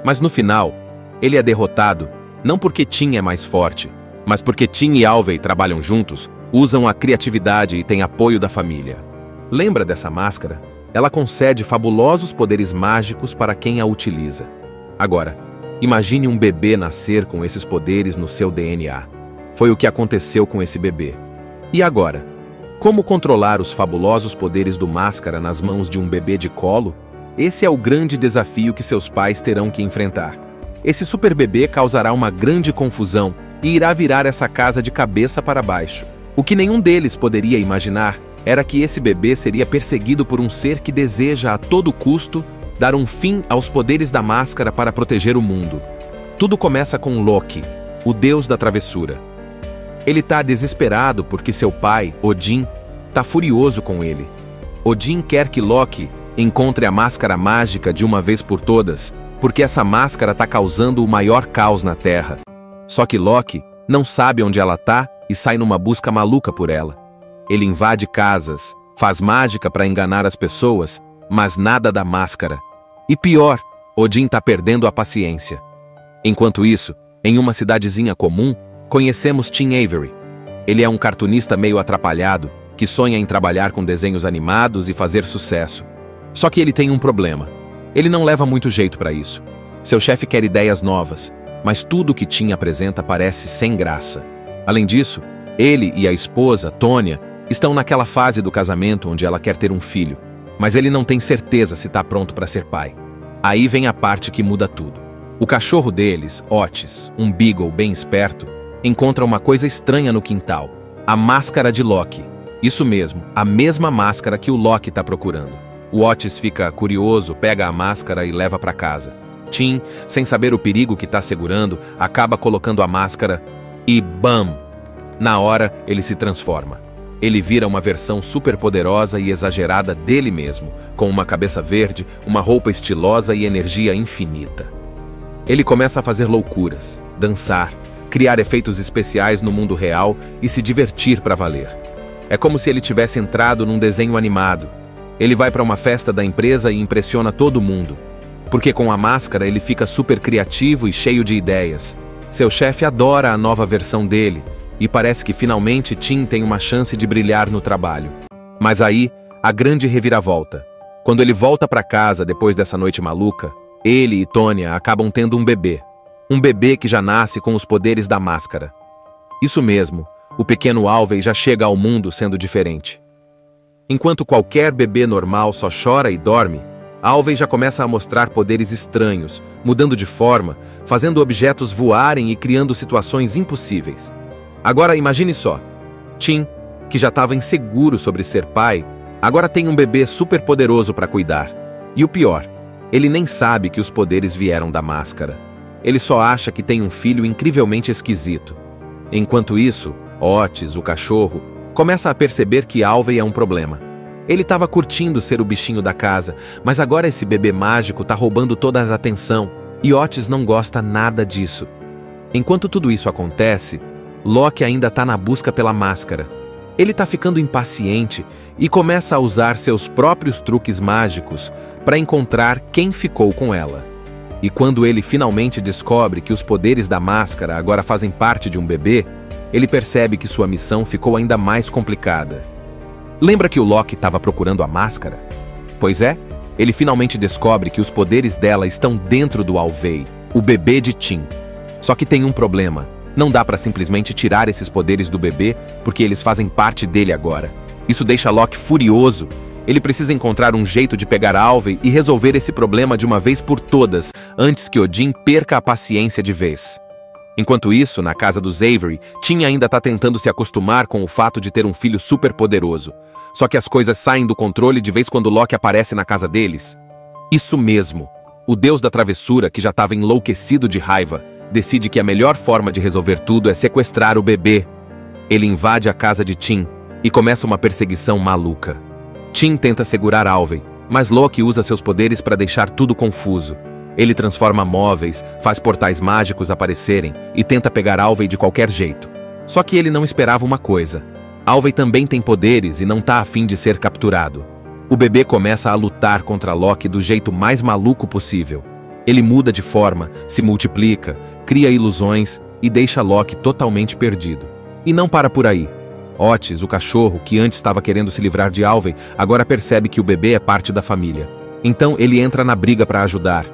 Speaker 2: Mas no final, ele é derrotado não porque Tim é mais forte, mas porque Tim e Alvey trabalham juntos, usam a criatividade e têm apoio da família. Lembra dessa máscara? Ela concede fabulosos poderes mágicos para quem a utiliza. Agora, imagine um bebê nascer com esses poderes no seu DNA. Foi o que aconteceu com esse bebê. E agora? Como controlar os fabulosos poderes do Máscara nas mãos de um bebê de colo? Esse é o grande desafio que seus pais terão que enfrentar. Esse super bebê causará uma grande confusão e irá virar essa casa de cabeça para baixo. O que nenhum deles poderia imaginar era que esse bebê seria perseguido por um ser que deseja a todo custo dar um fim aos poderes da máscara para proteger o mundo. Tudo começa com Loki, o deus da travessura. Ele está desesperado porque seu pai, Odin, está furioso com ele. Odin quer que Loki encontre a máscara mágica de uma vez por todas, porque essa máscara está causando o maior caos na Terra. Só que Loki não sabe onde ela está e sai numa busca maluca por ela. Ele invade casas, faz mágica para enganar as pessoas, mas nada da máscara. E pior, Odin está perdendo a paciência. Enquanto isso, em uma cidadezinha comum, conhecemos Tim Avery. Ele é um cartunista meio atrapalhado, que sonha em trabalhar com desenhos animados e fazer sucesso. Só que ele tem um problema. Ele não leva muito jeito para isso. Seu chefe quer ideias novas, mas tudo que Tim apresenta parece sem graça. Além disso, ele e a esposa, Tônia, estão naquela fase do casamento onde ela quer ter um filho, mas ele não tem certeza se está pronto para ser pai. Aí vem a parte que muda tudo. O cachorro deles, Otis, um beagle bem esperto, encontra uma coisa estranha no quintal. A máscara de Loki. Isso mesmo, a mesma máscara que o Loki está procurando. O Otis fica curioso, pega a máscara e leva para casa. Tim, sem saber o perigo que está segurando, acaba colocando a máscara e BAM! Na hora, ele se transforma. Ele vira uma versão super poderosa e exagerada dele mesmo, com uma cabeça verde, uma roupa estilosa e energia infinita. Ele começa a fazer loucuras, dançar, criar efeitos especiais no mundo real e se divertir para valer. É como se ele tivesse entrado num desenho animado. Ele vai para uma festa da empresa e impressiona todo mundo. Porque com a máscara ele fica super criativo e cheio de ideias. Seu chefe adora a nova versão dele, e parece que finalmente Tim tem uma chance de brilhar no trabalho. Mas aí, a grande reviravolta. Quando ele volta para casa depois dessa noite maluca, ele e Tonya acabam tendo um bebê. Um bebê que já nasce com os poderes da máscara. Isso mesmo, o pequeno Alvey já chega ao mundo sendo diferente. Enquanto qualquer bebê normal só chora e dorme, Alvey já começa a mostrar poderes estranhos, mudando de forma, fazendo objetos voarem e criando situações impossíveis. Agora imagine só, Tim, que já estava inseguro sobre ser pai, agora tem um bebê super poderoso para cuidar. E o pior, ele nem sabe que os poderes vieram da máscara. Ele só acha que tem um filho incrivelmente esquisito. Enquanto isso, Otis, o cachorro, começa a perceber que Alvey é um problema. Ele estava curtindo ser o bichinho da casa, mas agora esse bebê mágico está roubando toda a atenção, e Otis não gosta nada disso. Enquanto tudo isso acontece, Locke ainda está na busca pela máscara. Ele está ficando impaciente e começa a usar seus próprios truques mágicos para encontrar quem ficou com ela. E quando ele finalmente descobre que os poderes da máscara agora fazem parte de um bebê, ele percebe que sua missão ficou ainda mais complicada. Lembra que o Locke estava procurando a máscara? Pois é, ele finalmente descobre que os poderes dela estão dentro do Alvey, o bebê de Tim. Só que tem um problema. Não dá para simplesmente tirar esses poderes do bebê, porque eles fazem parte dele agora. Isso deixa Locke furioso. Ele precisa encontrar um jeito de pegar Alvey e resolver esse problema de uma vez por todas, antes que Odin perca a paciência de vez. Enquanto isso, na casa dos Avery, Tim ainda está tentando se acostumar com o fato de ter um filho super poderoso. Só que as coisas saem do controle de vez quando Locke aparece na casa deles. Isso mesmo. O deus da travessura, que já estava enlouquecido de raiva, decide que a melhor forma de resolver tudo é sequestrar o bebê. Ele invade a casa de Tim e começa uma perseguição maluca. Tim tenta segurar Alvey, mas Locke usa seus poderes para deixar tudo confuso. Ele transforma móveis, faz portais mágicos aparecerem e tenta pegar Alvey de qualquer jeito. Só que ele não esperava uma coisa. Alvey também tem poderes e não tá afim de ser capturado. O bebê começa a lutar contra Locke do jeito mais maluco possível. Ele muda de forma, se multiplica, cria ilusões e deixa Locke totalmente perdido. E não para por aí. Otis, o cachorro, que antes estava querendo se livrar de Alvey, agora percebe que o bebê é parte da família. Então ele entra na briga para ajudar.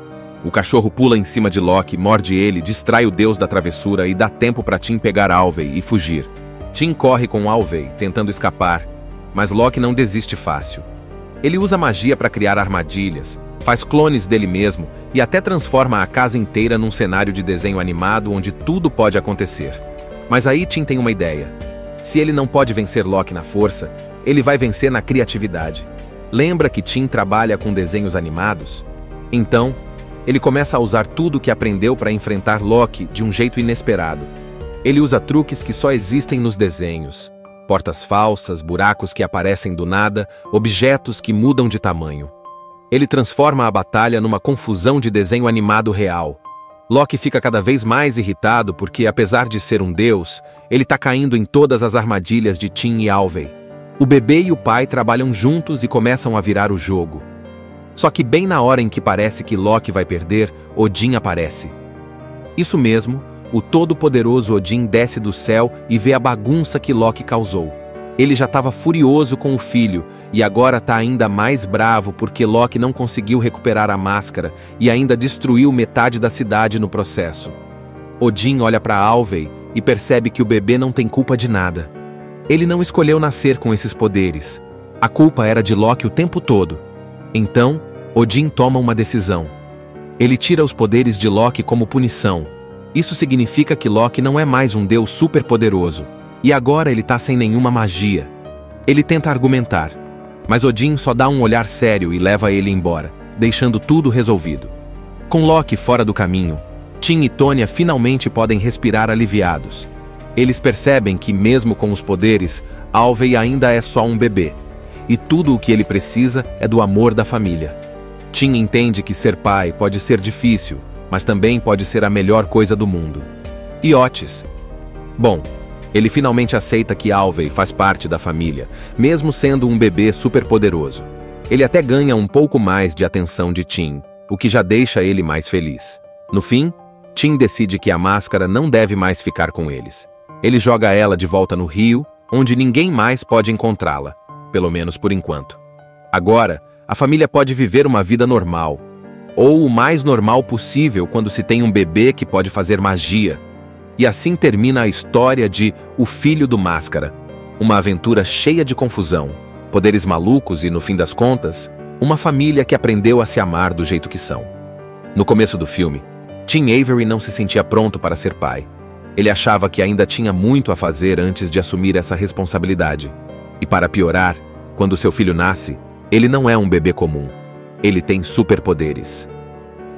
Speaker 2: O cachorro pula em cima de Locke, morde ele, distrai o deus da travessura e dá tempo para Tim pegar Alvey e fugir. Tim corre com Alvey, tentando escapar, mas Locke não desiste fácil. Ele usa magia para criar armadilhas, faz clones dele mesmo e até transforma a casa inteira num cenário de desenho animado onde tudo pode acontecer. Mas aí Tim tem uma ideia. Se ele não pode vencer Locke na força, ele vai vencer na criatividade. Lembra que Tim trabalha com desenhos animados? Então, ele começa a usar tudo o que aprendeu para enfrentar Locke de um jeito inesperado. Ele usa truques que só existem nos desenhos. Portas falsas, buracos que aparecem do nada, objetos que mudam de tamanho. Ele transforma a batalha numa confusão de desenho animado real. Locke fica cada vez mais irritado porque, apesar de ser um deus, ele está caindo em todas as armadilhas de Tim e Alvey. O bebê e o pai trabalham juntos e começam a virar o jogo. Só que bem na hora em que parece que Locke vai perder, Odin aparece. Isso mesmo, o todo-poderoso Odin desce do céu e vê a bagunça que Locke causou. Ele já estava furioso com o filho e agora está ainda mais bravo porque Locke não conseguiu recuperar a máscara e ainda destruiu metade da cidade no processo. Odin olha para Alvey e percebe que o bebê não tem culpa de nada. Ele não escolheu nascer com esses poderes. A culpa era de Locke o tempo todo. Então, Odin toma uma decisão. Ele tira os poderes de Locke como punição. Isso significa que Locke não é mais um deus superpoderoso. E agora ele tá sem nenhuma magia. Ele tenta argumentar, mas Odin só dá um olhar sério e leva ele embora, deixando tudo resolvido. Com Locke fora do caminho, Tim e Tonya finalmente podem respirar aliviados. Eles percebem que, mesmo com os poderes, Alvey ainda é só um bebê. E tudo o que ele precisa é do amor da família. Tim entende que ser pai pode ser difícil, mas também pode ser a melhor coisa do mundo. E Otis? Bom, ele finalmente aceita que Alvey faz parte da família, mesmo sendo um bebê superpoderoso. Ele até ganha um pouco mais de atenção de Tim, o que já deixa ele mais feliz. No fim, Tim decide que a máscara não deve mais ficar com eles. Ele joga ela de volta no rio, onde ninguém mais pode encontrá-la, pelo menos por enquanto. Agora, a família pode viver uma vida normal, ou o mais normal possível quando se tem um bebê que pode fazer magia. E assim termina a história de O Filho do Máscara, uma aventura cheia de confusão, poderes malucos e, no fim das contas, uma família que aprendeu a se amar do jeito que são. No começo do filme, Tim Avery não se sentia pronto para ser pai. Ele achava que ainda tinha muito a fazer antes de assumir essa responsabilidade. E para piorar, quando seu filho nasce, ele não é um bebê comum. Ele tem superpoderes.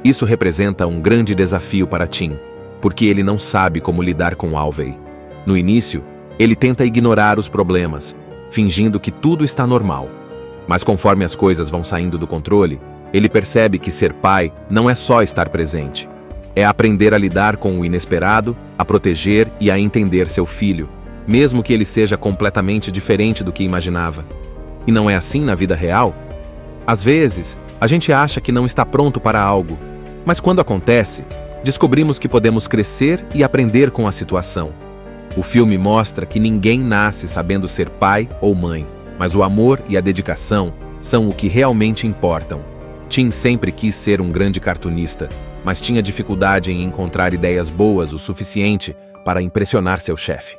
Speaker 2: Isso representa um grande desafio para Tim, porque ele não sabe como lidar com Alvey. No início, ele tenta ignorar os problemas, fingindo que tudo está normal. Mas conforme as coisas vão saindo do controle, ele percebe que ser pai não é só estar presente. É aprender a lidar com o inesperado, a proteger e a entender seu filho, mesmo que ele seja completamente diferente do que imaginava. E não é assim na vida real? Às vezes, a gente acha que não está pronto para algo, mas quando acontece, descobrimos que podemos crescer e aprender com a situação. O filme mostra que ninguém nasce sabendo ser pai ou mãe, mas o amor e a dedicação são o que realmente importam. Tim sempre quis ser um grande cartunista, mas tinha dificuldade em encontrar ideias boas o suficiente para impressionar seu chefe.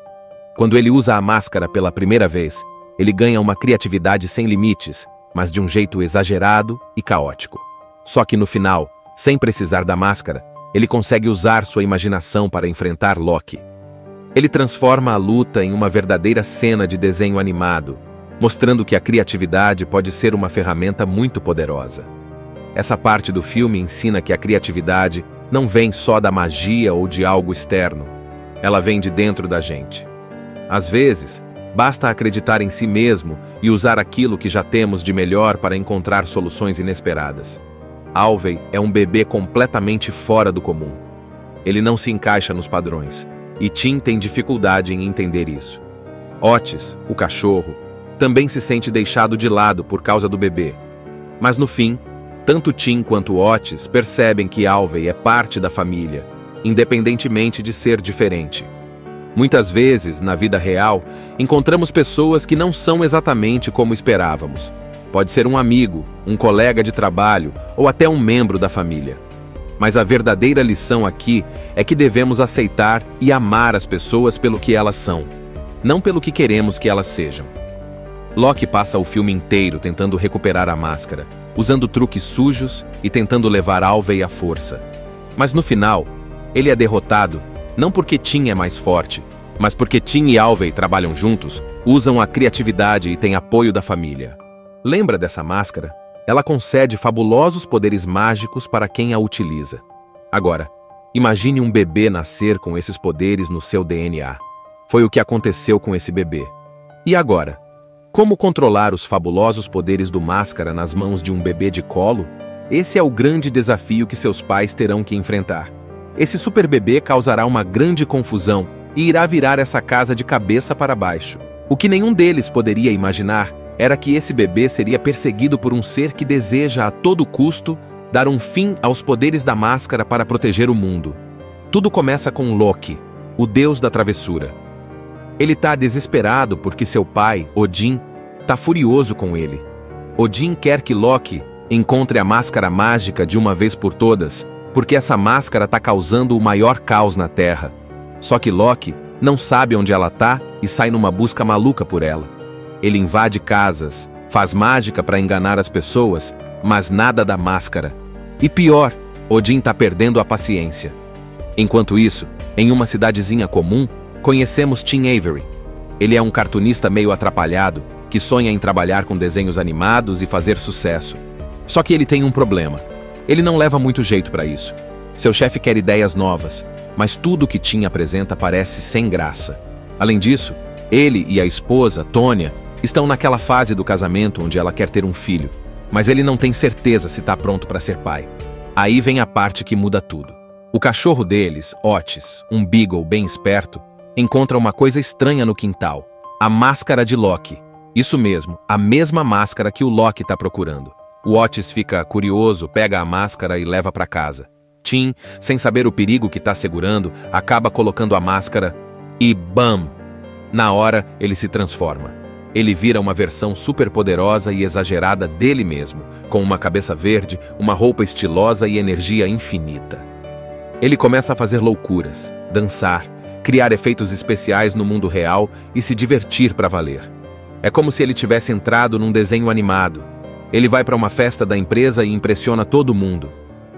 Speaker 2: Quando ele usa a máscara pela primeira vez, ele ganha uma criatividade sem limites, mas de um jeito exagerado e caótico. Só que no final, sem precisar da máscara, ele consegue usar sua imaginação para enfrentar Loki. Ele transforma a luta em uma verdadeira cena de desenho animado, mostrando que a criatividade pode ser uma ferramenta muito poderosa. Essa parte do filme ensina que a criatividade não vem só da magia ou de algo externo. Ela vem de dentro da gente. Às vezes, basta acreditar em si mesmo e usar aquilo que já temos de melhor para encontrar soluções inesperadas. Alvey é um bebê completamente fora do comum. Ele não se encaixa nos padrões, e Tim tem dificuldade em entender isso. Otis, o cachorro, também se sente deixado de lado por causa do bebê. Mas no fim, tanto Tim quanto Otis percebem que Alvey é parte da família, independentemente de ser diferente. Muitas vezes, na vida real, encontramos pessoas que não são exatamente como esperávamos. Pode ser um amigo, um colega de trabalho ou até um membro da família. Mas a verdadeira lição aqui é que devemos aceitar e amar as pessoas pelo que elas são, não pelo que queremos que elas sejam. Loki passa o filme inteiro tentando recuperar a máscara, usando truques sujos e tentando levar Alvey à força. Mas no final, ele é derrotado, não porque Tim é mais forte, mas porque Tim e Alvey trabalham juntos, usam a criatividade e têm apoio da família. Lembra dessa máscara? Ela concede fabulosos poderes mágicos para quem a utiliza. Agora, imagine um bebê nascer com esses poderes no seu DNA. Foi o que aconteceu com esse bebê. E agora? Como controlar os fabulosos poderes do Máscara nas mãos de um bebê de colo? Esse é o grande desafio que seus pais terão que enfrentar. Esse super bebê causará uma grande confusão e irá virar essa casa de cabeça para baixo. O que nenhum deles poderia imaginar era que esse bebê seria perseguido por um ser que deseja a todo custo dar um fim aos poderes da máscara para proteger o mundo. Tudo começa com Loki, o deus da travessura. Ele está desesperado porque seu pai, Odin, está furioso com ele. Odin quer que Loki encontre a máscara mágica de uma vez por todas, porque essa máscara está causando o maior caos na Terra. Só que Loki não sabe onde ela está e sai numa busca maluca por ela. Ele invade casas, faz mágica para enganar as pessoas, mas nada da máscara. E pior, Odin está perdendo a paciência. Enquanto isso, em uma cidadezinha comum, conhecemos Tim Avery. Ele é um cartunista meio atrapalhado, que sonha em trabalhar com desenhos animados e fazer sucesso. Só que ele tem um problema. Ele não leva muito jeito para isso. Seu chefe quer ideias novas, mas tudo que Tim apresenta parece sem graça. Além disso, ele e a esposa, Tônia, estão naquela fase do casamento onde ela quer ter um filho, mas ele não tem certeza se está pronto para ser pai. Aí vem a parte que muda tudo. O cachorro deles, Otis, um beagle bem esperto, encontra uma coisa estranha no quintal. A máscara de Loki. Isso mesmo, a mesma máscara que o Loki está procurando. O Otis fica curioso, pega a máscara e leva para casa. Tim, sem saber o perigo que está segurando, acaba colocando a máscara e BAM! Na hora, ele se transforma. Ele vira uma versão superpoderosa e exagerada dele mesmo, com uma cabeça verde, uma roupa estilosa e energia infinita. Ele começa a fazer loucuras, dançar, criar efeitos especiais no mundo real e se divertir para valer. É como se ele tivesse entrado num desenho animado. Ele vai para uma festa da empresa e impressiona todo mundo.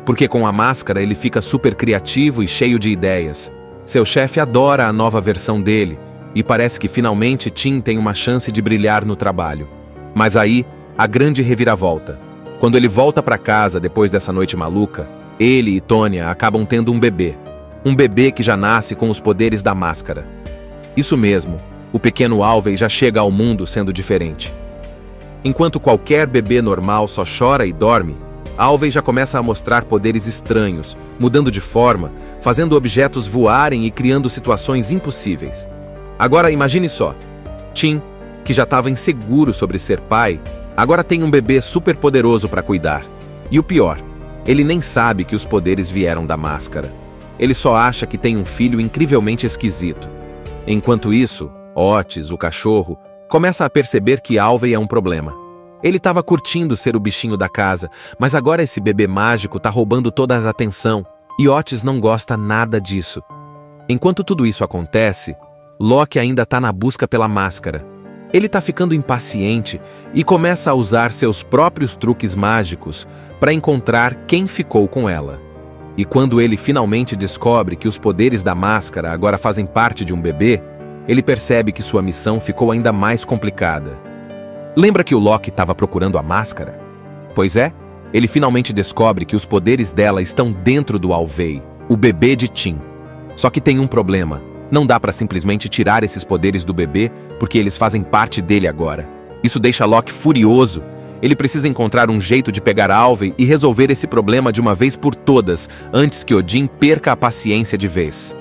Speaker 2: Porque com a máscara ele fica super criativo e cheio de ideias. Seu chefe adora a nova versão dele, e parece que finalmente Tim tem uma chance de brilhar no trabalho. Mas aí, a grande reviravolta. Quando ele volta para casa depois dessa noite maluca, ele e Tonya acabam tendo um bebê. Um bebê que já nasce com os poderes da máscara. Isso mesmo, o pequeno Alvey já chega ao mundo sendo diferente. Enquanto qualquer bebê normal só chora e dorme, Alvey já começa a mostrar poderes estranhos, mudando de forma, fazendo objetos voarem e criando situações impossíveis. Agora imagine só, Tim, que já estava inseguro sobre ser pai, agora tem um bebê super poderoso para cuidar. E o pior, ele nem sabe que os poderes vieram da máscara. Ele só acha que tem um filho incrivelmente esquisito. Enquanto isso, Otis, o cachorro, começa a perceber que Alvey é um problema. Ele estava curtindo ser o bichinho da casa, mas agora esse bebê mágico está roubando toda a atenção, e Otis não gosta nada disso. Enquanto tudo isso acontece, Locke ainda está na busca pela máscara. Ele está ficando impaciente e começa a usar seus próprios truques mágicos para encontrar quem ficou com ela. E quando ele finalmente descobre que os poderes da máscara agora fazem parte de um bebê, ele percebe que sua missão ficou ainda mais complicada. Lembra que o Locke estava procurando a máscara? Pois é, ele finalmente descobre que os poderes dela estão dentro do Alvey, o bebê de Tim. Só que tem um problema. Não dá para simplesmente tirar esses poderes do bebê, porque eles fazem parte dele agora. Isso deixa Locke furioso. Ele precisa encontrar um jeito de pegar Alvey e resolver esse problema de uma vez por todas, antes que Odin perca a paciência de vez.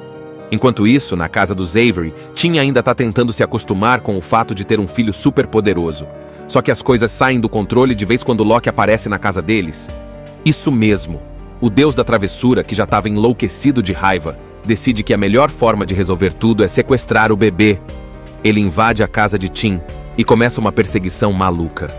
Speaker 2: Enquanto isso, na casa dos Avery, Tim ainda está tentando se acostumar com o fato de ter um filho super poderoso. Só que as coisas saem do controle de vez quando Locke aparece na casa deles. Isso mesmo. O deus da travessura, que já estava enlouquecido de raiva, decide que a melhor forma de resolver tudo é sequestrar o bebê. Ele invade a casa de Tim e começa uma perseguição maluca.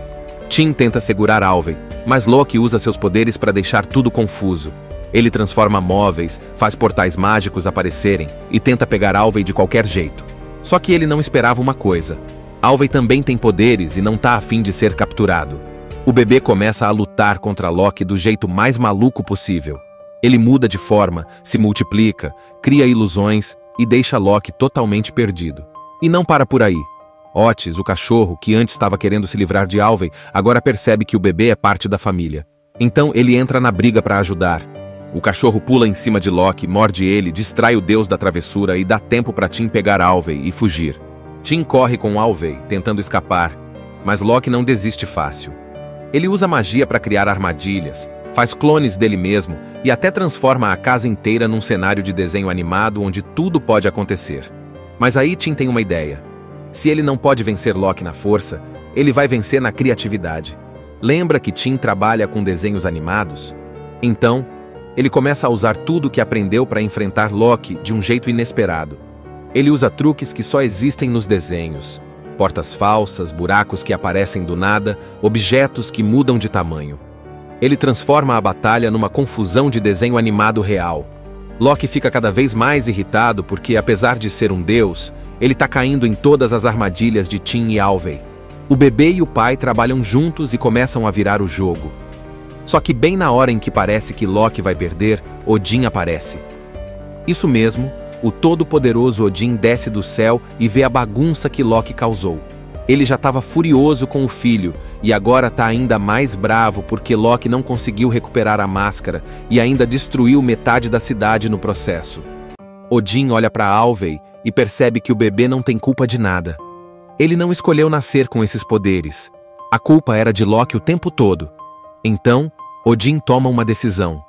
Speaker 2: Tim tenta segurar Alvey, mas Locke usa seus poderes para deixar tudo confuso. Ele transforma móveis, faz portais mágicos aparecerem e tenta pegar Alvey de qualquer jeito. Só que ele não esperava uma coisa. Alvey também tem poderes e não tá a fim de ser capturado. O bebê começa a lutar contra Locke do jeito mais maluco possível. Ele muda de forma, se multiplica, cria ilusões e deixa Locke totalmente perdido. E não para por aí. Otis, o cachorro, que antes estava querendo se livrar de Alvey, agora percebe que o bebê é parte da família. Então ele entra na briga para ajudar. O cachorro pula em cima de Locke, morde ele, distrai o deus da travessura e dá tempo para Tim pegar Alvey e fugir. Tim corre com Alvey, tentando escapar, mas Locke não desiste fácil. Ele usa magia para criar armadilhas, faz clones dele mesmo e até transforma a casa inteira num cenário de desenho animado onde tudo pode acontecer. Mas aí Tim tem uma ideia. Se ele não pode vencer Locke na força, ele vai vencer na criatividade. Lembra que Tim trabalha com desenhos animados? Então, ele começa a usar tudo o que aprendeu para enfrentar Locke de um jeito inesperado. Ele usa truques que só existem nos desenhos. Portas falsas, buracos que aparecem do nada, objetos que mudam de tamanho. Ele transforma a batalha numa confusão de desenho animado real. Locke fica cada vez mais irritado porque, apesar de ser um deus, ele está caindo em todas as armadilhas de Tim e Alvey. O bebê e o pai trabalham juntos e começam a virar o jogo. Só que bem na hora em que parece que Locke vai perder, Odin aparece. Isso mesmo, o todo-poderoso Odin desce do céu e vê a bagunça que Locke causou. Ele já estava furioso com o filho e agora está ainda mais bravo porque Locke não conseguiu recuperar a máscara e ainda destruiu metade da cidade no processo. Odin olha para Alvey e percebe que o bebê não tem culpa de nada. Ele não escolheu nascer com esses poderes. A culpa era de Locke o tempo todo. Então, Odin toma uma decisão.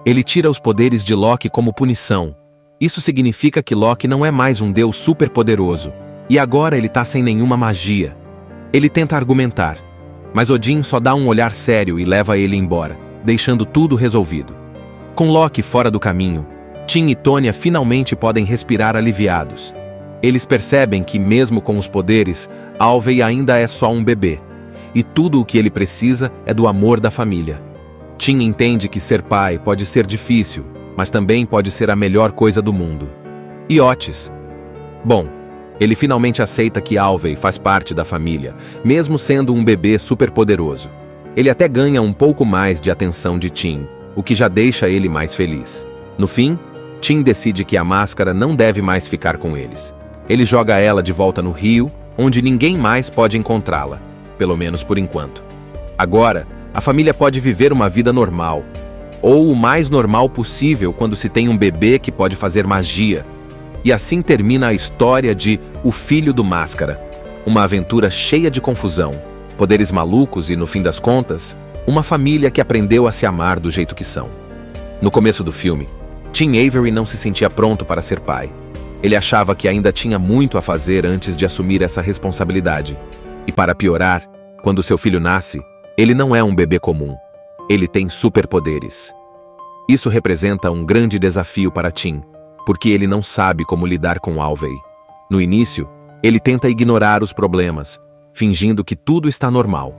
Speaker 2: Ele tira os poderes de Locke como punição. Isso significa que Locke não é mais um deus super poderoso. E agora ele está sem nenhuma magia. Ele tenta argumentar, mas Odin só dá um olhar sério e leva ele embora, deixando tudo resolvido. Com Locke fora do caminho, Tim e Tonya finalmente podem respirar aliviados. Eles percebem que, mesmo com os poderes, Alvey ainda é só um bebê, e tudo o que ele precisa é do amor da família. Tim entende que ser pai pode ser difícil, mas também pode ser a melhor coisa do mundo. E Otis? Bom, ele finalmente aceita que Alvey faz parte da família, mesmo sendo um bebê superpoderoso. Ele até ganha um pouco mais de atenção de Tim, o que já deixa ele mais feliz. No fim, Tim decide que a máscara não deve mais ficar com eles. Ele joga ela de volta no rio, onde ninguém mais pode encontrá-la, pelo menos por enquanto. Agora, a família pode viver uma vida normal, ou o mais normal possível quando se tem um bebê que pode fazer magia. E assim termina a história de O Filho do Máscara, uma aventura cheia de confusão, poderes malucos e, no fim das contas, uma família que aprendeu a se amar do jeito que são. No começo do filme, Tim Avery não se sentia pronto para ser pai. Ele achava que ainda tinha muito a fazer antes de assumir essa responsabilidade. E para piorar, quando seu filho nasce, ele não é um bebê comum. Ele tem superpoderes. Isso representa um grande desafio para Tim, porque ele não sabe como lidar com Alvey. No início, ele tenta ignorar os problemas, fingindo que tudo está normal.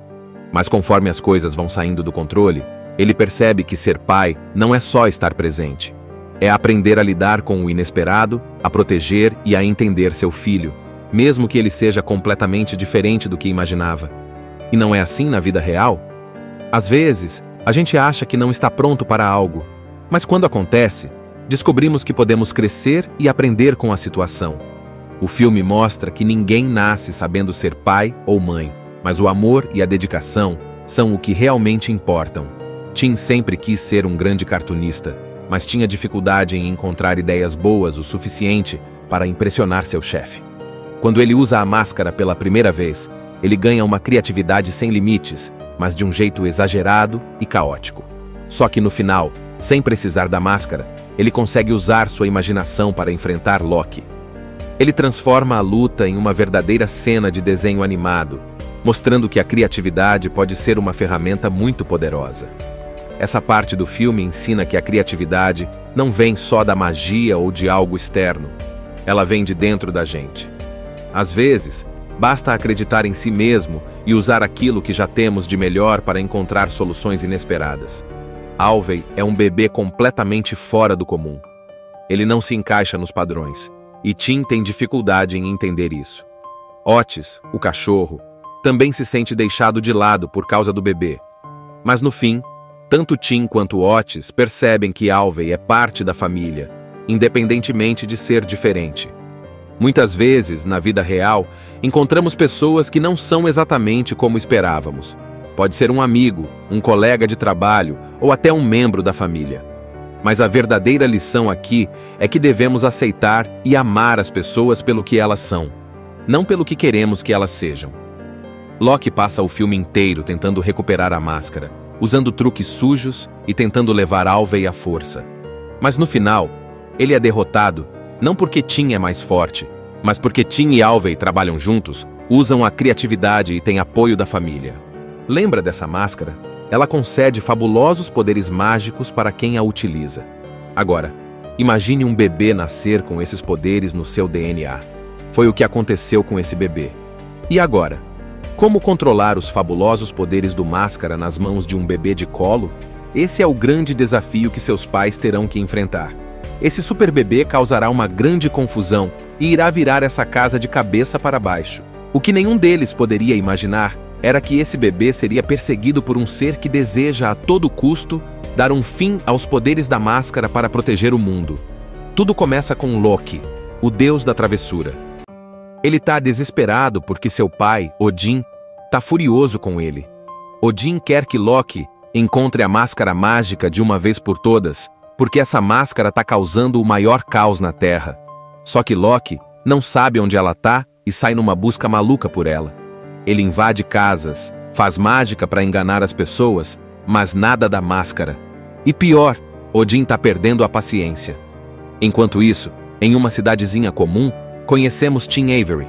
Speaker 2: Mas conforme as coisas vão saindo do controle, ele percebe que ser pai não é só estar presente. É aprender a lidar com o inesperado, a proteger e a entender seu filho, mesmo que ele seja completamente diferente do que imaginava. E não é assim na vida real? Às vezes, a gente acha que não está pronto para algo, mas quando acontece, descobrimos que podemos crescer e aprender com a situação. O filme mostra que ninguém nasce sabendo ser pai ou mãe, mas o amor e a dedicação são o que realmente importam. Tim sempre quis ser um grande cartunista, mas tinha dificuldade em encontrar ideias boas o suficiente para impressionar seu chefe. Quando ele usa a máscara pela primeira vez, ele ganha uma criatividade sem limites, mas de um jeito exagerado e caótico. Só que no final, sem precisar da máscara, ele consegue usar sua imaginação para enfrentar Loki. Ele transforma a luta em uma verdadeira cena de desenho animado, mostrando que a criatividade pode ser uma ferramenta muito poderosa. Essa parte do filme ensina que a criatividade não vem só da magia ou de algo externo. Ela vem de dentro da gente. Às vezes, basta acreditar em si mesmo e usar aquilo que já temos de melhor para encontrar soluções inesperadas. Alvey é um bebê completamente fora do comum. Ele não se encaixa nos padrões, e Tim tem dificuldade em entender isso. Otis, o cachorro, também se sente deixado de lado por causa do bebê. Mas no fim, tanto Tim quanto Otis percebem que Alvey é parte da família, independentemente de ser diferente. Muitas vezes, na vida real, encontramos pessoas que não são exatamente como esperávamos. Pode ser um amigo, um colega de trabalho ou até um membro da família. Mas a verdadeira lição aqui é que devemos aceitar e amar as pessoas pelo que elas são, não pelo que queremos que elas sejam. Loki passa o filme inteiro tentando recuperar a máscara, usando truques sujos e tentando levar Alvey à força. Mas no final, ele é derrotado, não porque Tim é mais forte, mas porque Tim e Alvey trabalham juntos, usam a criatividade e têm apoio da família. Lembra dessa máscara? Ela concede fabulosos poderes mágicos para quem a utiliza. Agora, imagine um bebê nascer com esses poderes no seu DNA. Foi o que aconteceu com esse bebê. E agora? Como controlar os fabulosos poderes do Máscara nas mãos de um bebê de colo? Esse é o grande desafio que seus pais terão que enfrentar. Esse super bebê causará uma grande confusão e irá virar essa casa de cabeça para baixo. O que nenhum deles poderia imaginar era que esse bebê seria perseguido por um ser que deseja a todo custo dar um fim aos poderes da máscara para proteger o mundo. Tudo começa com Loki, o deus da travessura. Ele está desesperado porque seu pai, Odin, está furioso com ele. Odin quer que Loki encontre a máscara mágica de uma vez por todas, porque essa máscara está causando o maior caos na Terra. Só que Loki não sabe onde ela está e sai numa busca maluca por ela. Ele invade casas, faz mágica para enganar as pessoas, mas nada da máscara. E pior, Odin está perdendo a paciência. Enquanto isso, em uma cidadezinha comum, conhecemos Tim Avery.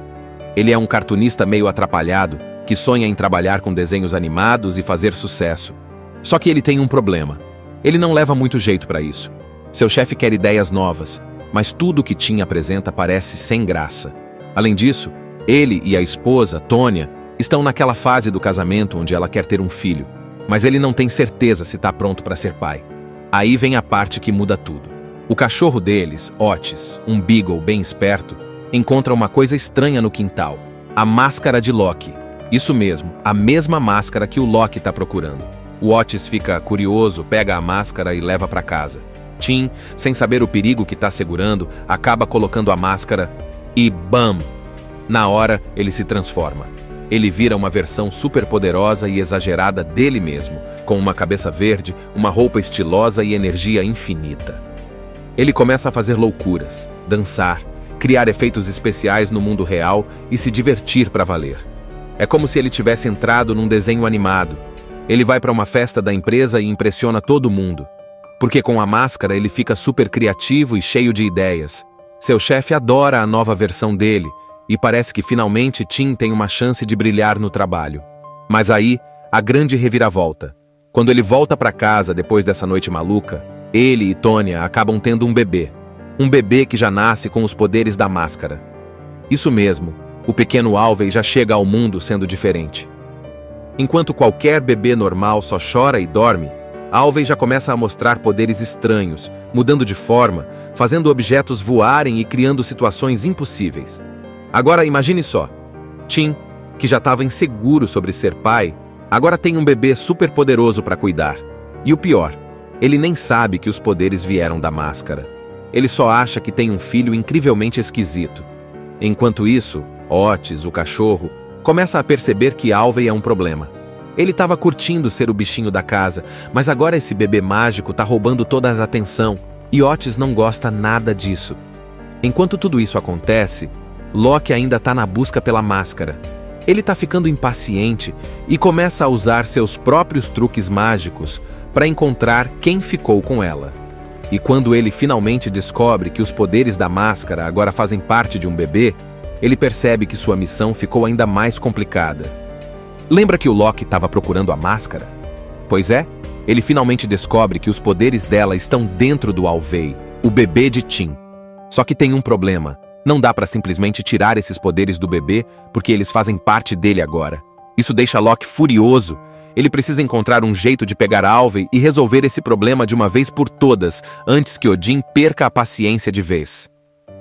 Speaker 2: Ele é um cartunista meio atrapalhado, que sonha em trabalhar com desenhos animados e fazer sucesso. Só que ele tem um problema. Ele não leva muito jeito para isso. Seu chefe quer ideias novas, mas tudo que Tim apresenta parece sem graça. Além disso, ele e a esposa, Tonya, estão naquela fase do casamento onde ela quer ter um filho, mas ele não tem certeza se está pronto para ser pai. Aí vem a parte que muda tudo. O cachorro deles, Otis, um beagle bem esperto, encontra uma coisa estranha no quintal: a máscara de Loki. Isso mesmo, a mesma máscara que o Loki está procurando. O Otis fica curioso, pega a máscara e leva para casa. Tim, sem saber o perigo que está segurando, acaba colocando a máscara e BAM! Na hora, ele se transforma. Ele vira uma versão super poderosa e exagerada dele mesmo, com uma cabeça verde, uma roupa estilosa e energia infinita. Ele começa a fazer loucuras, dançar, criar efeitos especiais no mundo real e se divertir para valer. É como se ele tivesse entrado num desenho animado. Ele vai para uma festa da empresa e impressiona todo mundo. Porque com a máscara ele fica super criativo e cheio de ideias. Seu chefe adora a nova versão dele e parece que finalmente Tim tem uma chance de brilhar no trabalho. Mas aí, a grande reviravolta. Quando ele volta para casa depois dessa noite maluca, ele e Tonya acabam tendo um bebê. Um bebê que já nasce com os poderes da máscara. Isso mesmo, o pequeno Alvey já chega ao mundo sendo diferente. Enquanto qualquer bebê normal só chora e dorme, Alvey já começa a mostrar poderes estranhos, mudando de forma, fazendo objetos voarem e criando situações impossíveis. Agora imagine só, Tim, que já estava inseguro sobre ser pai, agora tem um bebê super poderoso para cuidar. E o pior, ele nem sabe que os poderes vieram da máscara. Ele só acha que tem um filho incrivelmente esquisito. Enquanto isso, Otis, o cachorro, começa a perceber que Alvey é um problema. Ele estava curtindo ser o bichinho da casa, mas agora esse bebê mágico está roubando toda a atenção, e Otis não gosta nada disso. Enquanto tudo isso acontece, Loki ainda está na busca pela máscara. Ele está ficando impaciente e começa a usar seus próprios truques mágicos para encontrar quem ficou com ela. E quando ele finalmente descobre que os poderes da máscara agora fazem parte de um bebê, ele percebe que sua missão ficou ainda mais complicada. Lembra que o Loki estava procurando a máscara? Pois é, ele finalmente descobre que os poderes dela estão dentro do Alvey, o bebê de Tim. Só que tem um problema. Não dá para simplesmente tirar esses poderes do bebê, porque eles fazem parte dele agora. Isso deixa Loki furioso. Ele precisa encontrar um jeito de pegar Alvey e resolver esse problema de uma vez por todas, antes que Odin perca a paciência de vez.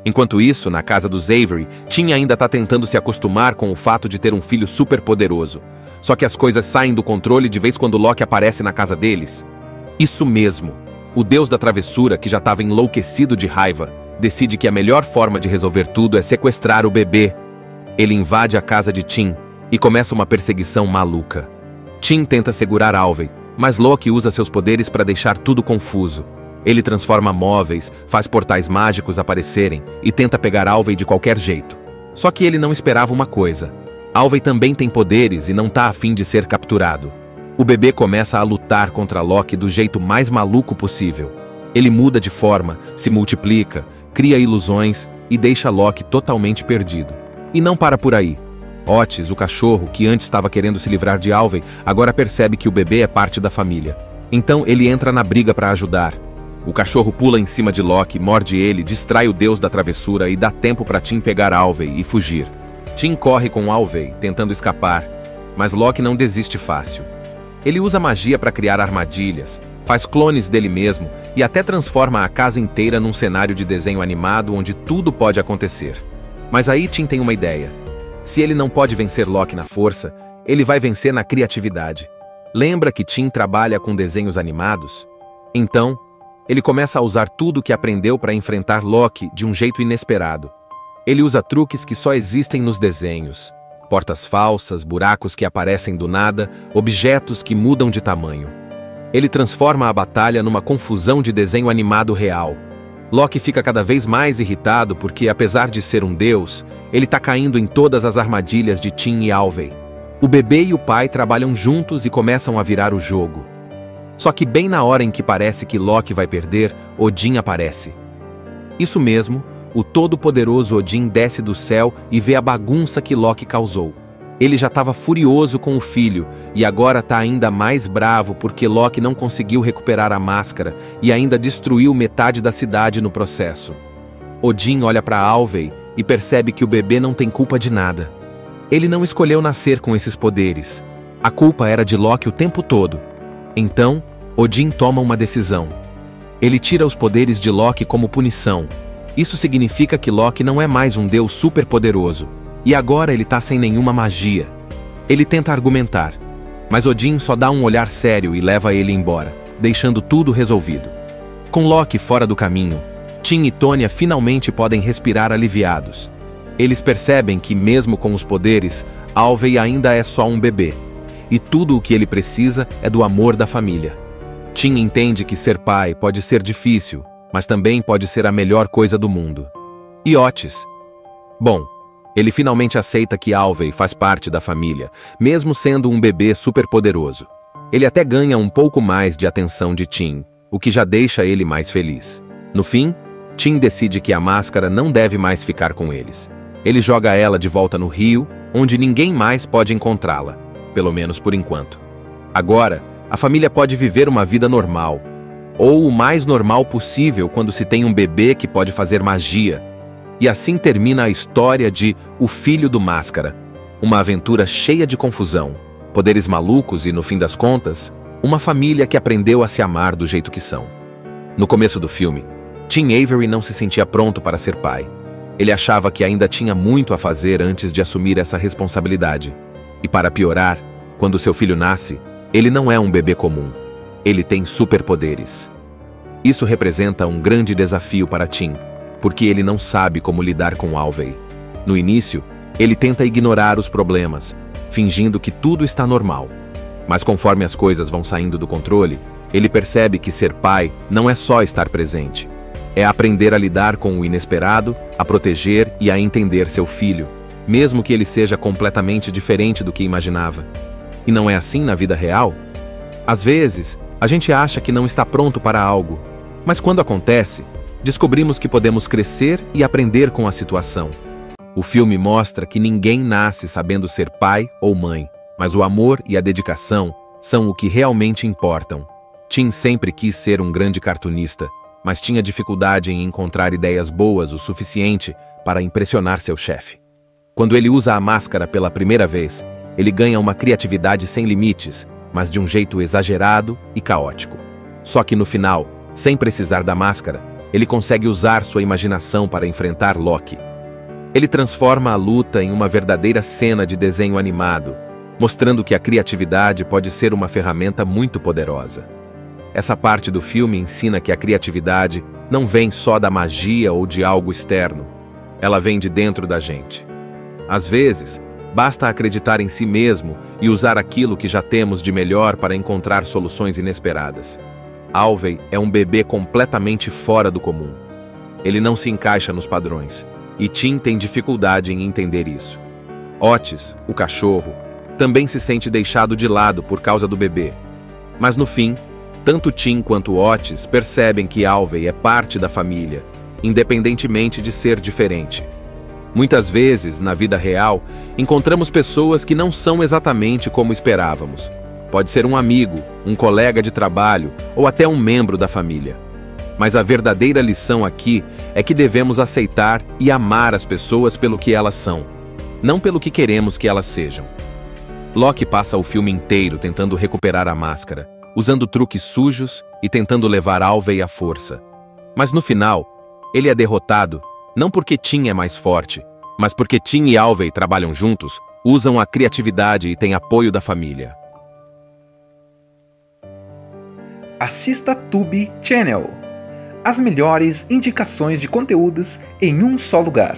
Speaker 2: Enquanto isso, na casa dos Avery, Tim ainda está tentando se acostumar com o fato de ter um filho super poderoso. Só que as coisas saem do controle de vez quando Loki aparece na casa deles. Isso mesmo. O deus da travessura, que já estava enlouquecido de raiva, decide que a melhor forma de resolver tudo é sequestrar o bebê. Ele invade a casa de Tim e começa uma perseguição maluca. Tim tenta segurar Alvey, mas Loki usa seus poderes para deixar tudo confuso. Ele transforma móveis, faz portais mágicos aparecerem e tenta pegar Alvey de qualquer jeito. Só que ele não esperava uma coisa. Alvey também tem poderes e não tá afim de ser capturado. O bebê começa a lutar contra Loki do jeito mais maluco possível. Ele muda de forma, se multiplica, cria ilusões e deixa Loki totalmente perdido. E não para por aí. Otis, o cachorro, que antes estava querendo se livrar de Alvey, agora percebe que o bebê é parte da família. Então ele entra na briga para ajudar. O cachorro pula em cima de Loki, morde ele, distrai o deus da travessura e dá tempo para Tim pegar Alvey e fugir. Tim corre com Alvey, tentando escapar, mas Loki não desiste fácil. Ele usa magia para criar armadilhas, faz clones dele mesmo e até transforma a casa inteira num cenário de desenho animado onde tudo pode acontecer. Mas aí Tim tem uma ideia. Se ele não pode vencer Loki na força, ele vai vencer na criatividade. Lembra que Tim trabalha com desenhos animados? Então, ele começa a usar tudo o que aprendeu para enfrentar Loki de um jeito inesperado. Ele usa truques que só existem nos desenhos. Portas falsas, buracos que aparecem do nada, objetos que mudam de tamanho. Ele transforma a batalha numa confusão de desenho animado real. Loki fica cada vez mais irritado porque, apesar de ser um deus, ele está caindo em todas as armadilhas de Tim e Alvey. O bebê e o pai trabalham juntos e começam a virar o jogo. Só que bem na hora em que parece que Loki vai perder, Odin aparece. Isso mesmo, o todo-poderoso Odin desce do céu e vê a bagunça que Loki causou. Ele já estava furioso com o filho e agora está ainda mais bravo porque Loki não conseguiu recuperar a máscara e ainda destruiu metade da cidade no processo. Odin olha para Alvey e percebe que o bebê não tem culpa de nada. Ele não escolheu nascer com esses poderes. A culpa era de Loki o tempo todo. Então, Odin toma uma decisão. Ele tira os poderes de Loki como punição. Isso significa que Loki não é mais um deus superpoderoso. E agora ele tá sem nenhuma magia. Ele tenta argumentar, mas Odin só dá um olhar sério e leva ele embora, deixando tudo resolvido. Com Loki fora do caminho, Tim e Tônia finalmente podem respirar aliviados. Eles percebem que, mesmo com os poderes, Alvey ainda é só um bebê. E tudo o que ele precisa é do amor da família. Tim entende que ser pai pode ser difícil, mas também pode ser a melhor coisa do mundo. E Otis? Bom, ele finalmente aceita que Alvey faz parte da família, mesmo sendo um bebê superpoderoso. Ele até ganha um pouco mais de atenção de Tim, o que já deixa ele mais feliz. No fim, Tim decide que a máscara não deve mais ficar com eles. Ele joga ela de volta no rio, onde ninguém mais pode encontrá-la, pelo menos por enquanto. Agora, a família pode viver uma vida normal, ou o mais normal possível quando se tem um bebê que pode fazer magia. E assim termina a história de O Filho do Máscara, uma aventura cheia de confusão, poderes malucos e, no fim das contas, uma família que aprendeu a se amar do jeito que são. No começo do filme, Tim Avery não se sentia pronto para ser pai. Ele achava que ainda tinha muito a fazer antes de assumir essa responsabilidade. E para piorar, quando seu filho nasce, ele não é um bebê comum. Ele tem superpoderes. Isso representa um grande desafio para Tim, porque ele não sabe como lidar com Alvey. No início, ele tenta ignorar os problemas, fingindo que tudo está normal. Mas conforme as coisas vão saindo do controle, ele percebe que ser pai não é só estar presente. É aprender a lidar com o inesperado, a proteger e a entender seu filho, mesmo que ele seja completamente diferente do que imaginava. E não é assim na vida real? Às vezes, a gente acha que não está pronto para algo, mas quando acontece, descobrimos que podemos crescer e aprender com a situação. O filme mostra que ninguém nasce sabendo ser pai ou mãe, mas o amor e a dedicação são o que realmente importam. Tim sempre quis ser um grande cartunista, mas tinha dificuldade em encontrar ideias boas o suficiente para impressionar seu chefe. Quando ele usa a máscara pela primeira vez, ele ganha uma criatividade sem limites, mas de um jeito exagerado e caótico. Só que no final, sem precisar da máscara, ele consegue usar sua imaginação para enfrentar Loki. Ele transforma a luta em uma verdadeira cena de desenho animado, mostrando que a criatividade pode ser uma ferramenta muito poderosa. Essa parte do filme ensina que a criatividade não vem só da magia ou de algo externo. Ela vem de dentro da gente. Às vezes, basta acreditar em si mesmo e usar aquilo que já temos de melhor para encontrar soluções inesperadas. Alvey é um bebê completamente fora do comum. Ele não se encaixa nos padrões, e Tim tem dificuldade em entender isso. Otis, o cachorro, também se sente deixado de lado por causa do bebê. Mas no fim, tanto Tim quanto Otis percebem que Alvey é parte da família, independentemente de ser diferente. Muitas vezes, na vida real, encontramos pessoas que não são exatamente como esperávamos. Pode ser um amigo, um colega de trabalho ou até um membro da família. Mas a verdadeira lição aqui é que devemos aceitar e amar as pessoas pelo que elas são, não pelo que queremos que elas sejam. Loki passa o filme inteiro tentando recuperar a máscara, usando truques sujos e tentando levar Alvey à força. Mas no final, ele é derrotado, não porque Tim é mais forte, mas porque Tim e Alvey trabalham juntos, usam a criatividade e têm apoio da família.
Speaker 1: Assista Tube Channel. As melhores indicações de conteúdos em um só lugar.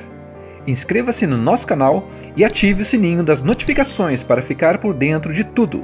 Speaker 1: Inscreva-se no nosso canal e ative o sininho das notificações para ficar por dentro de tudo.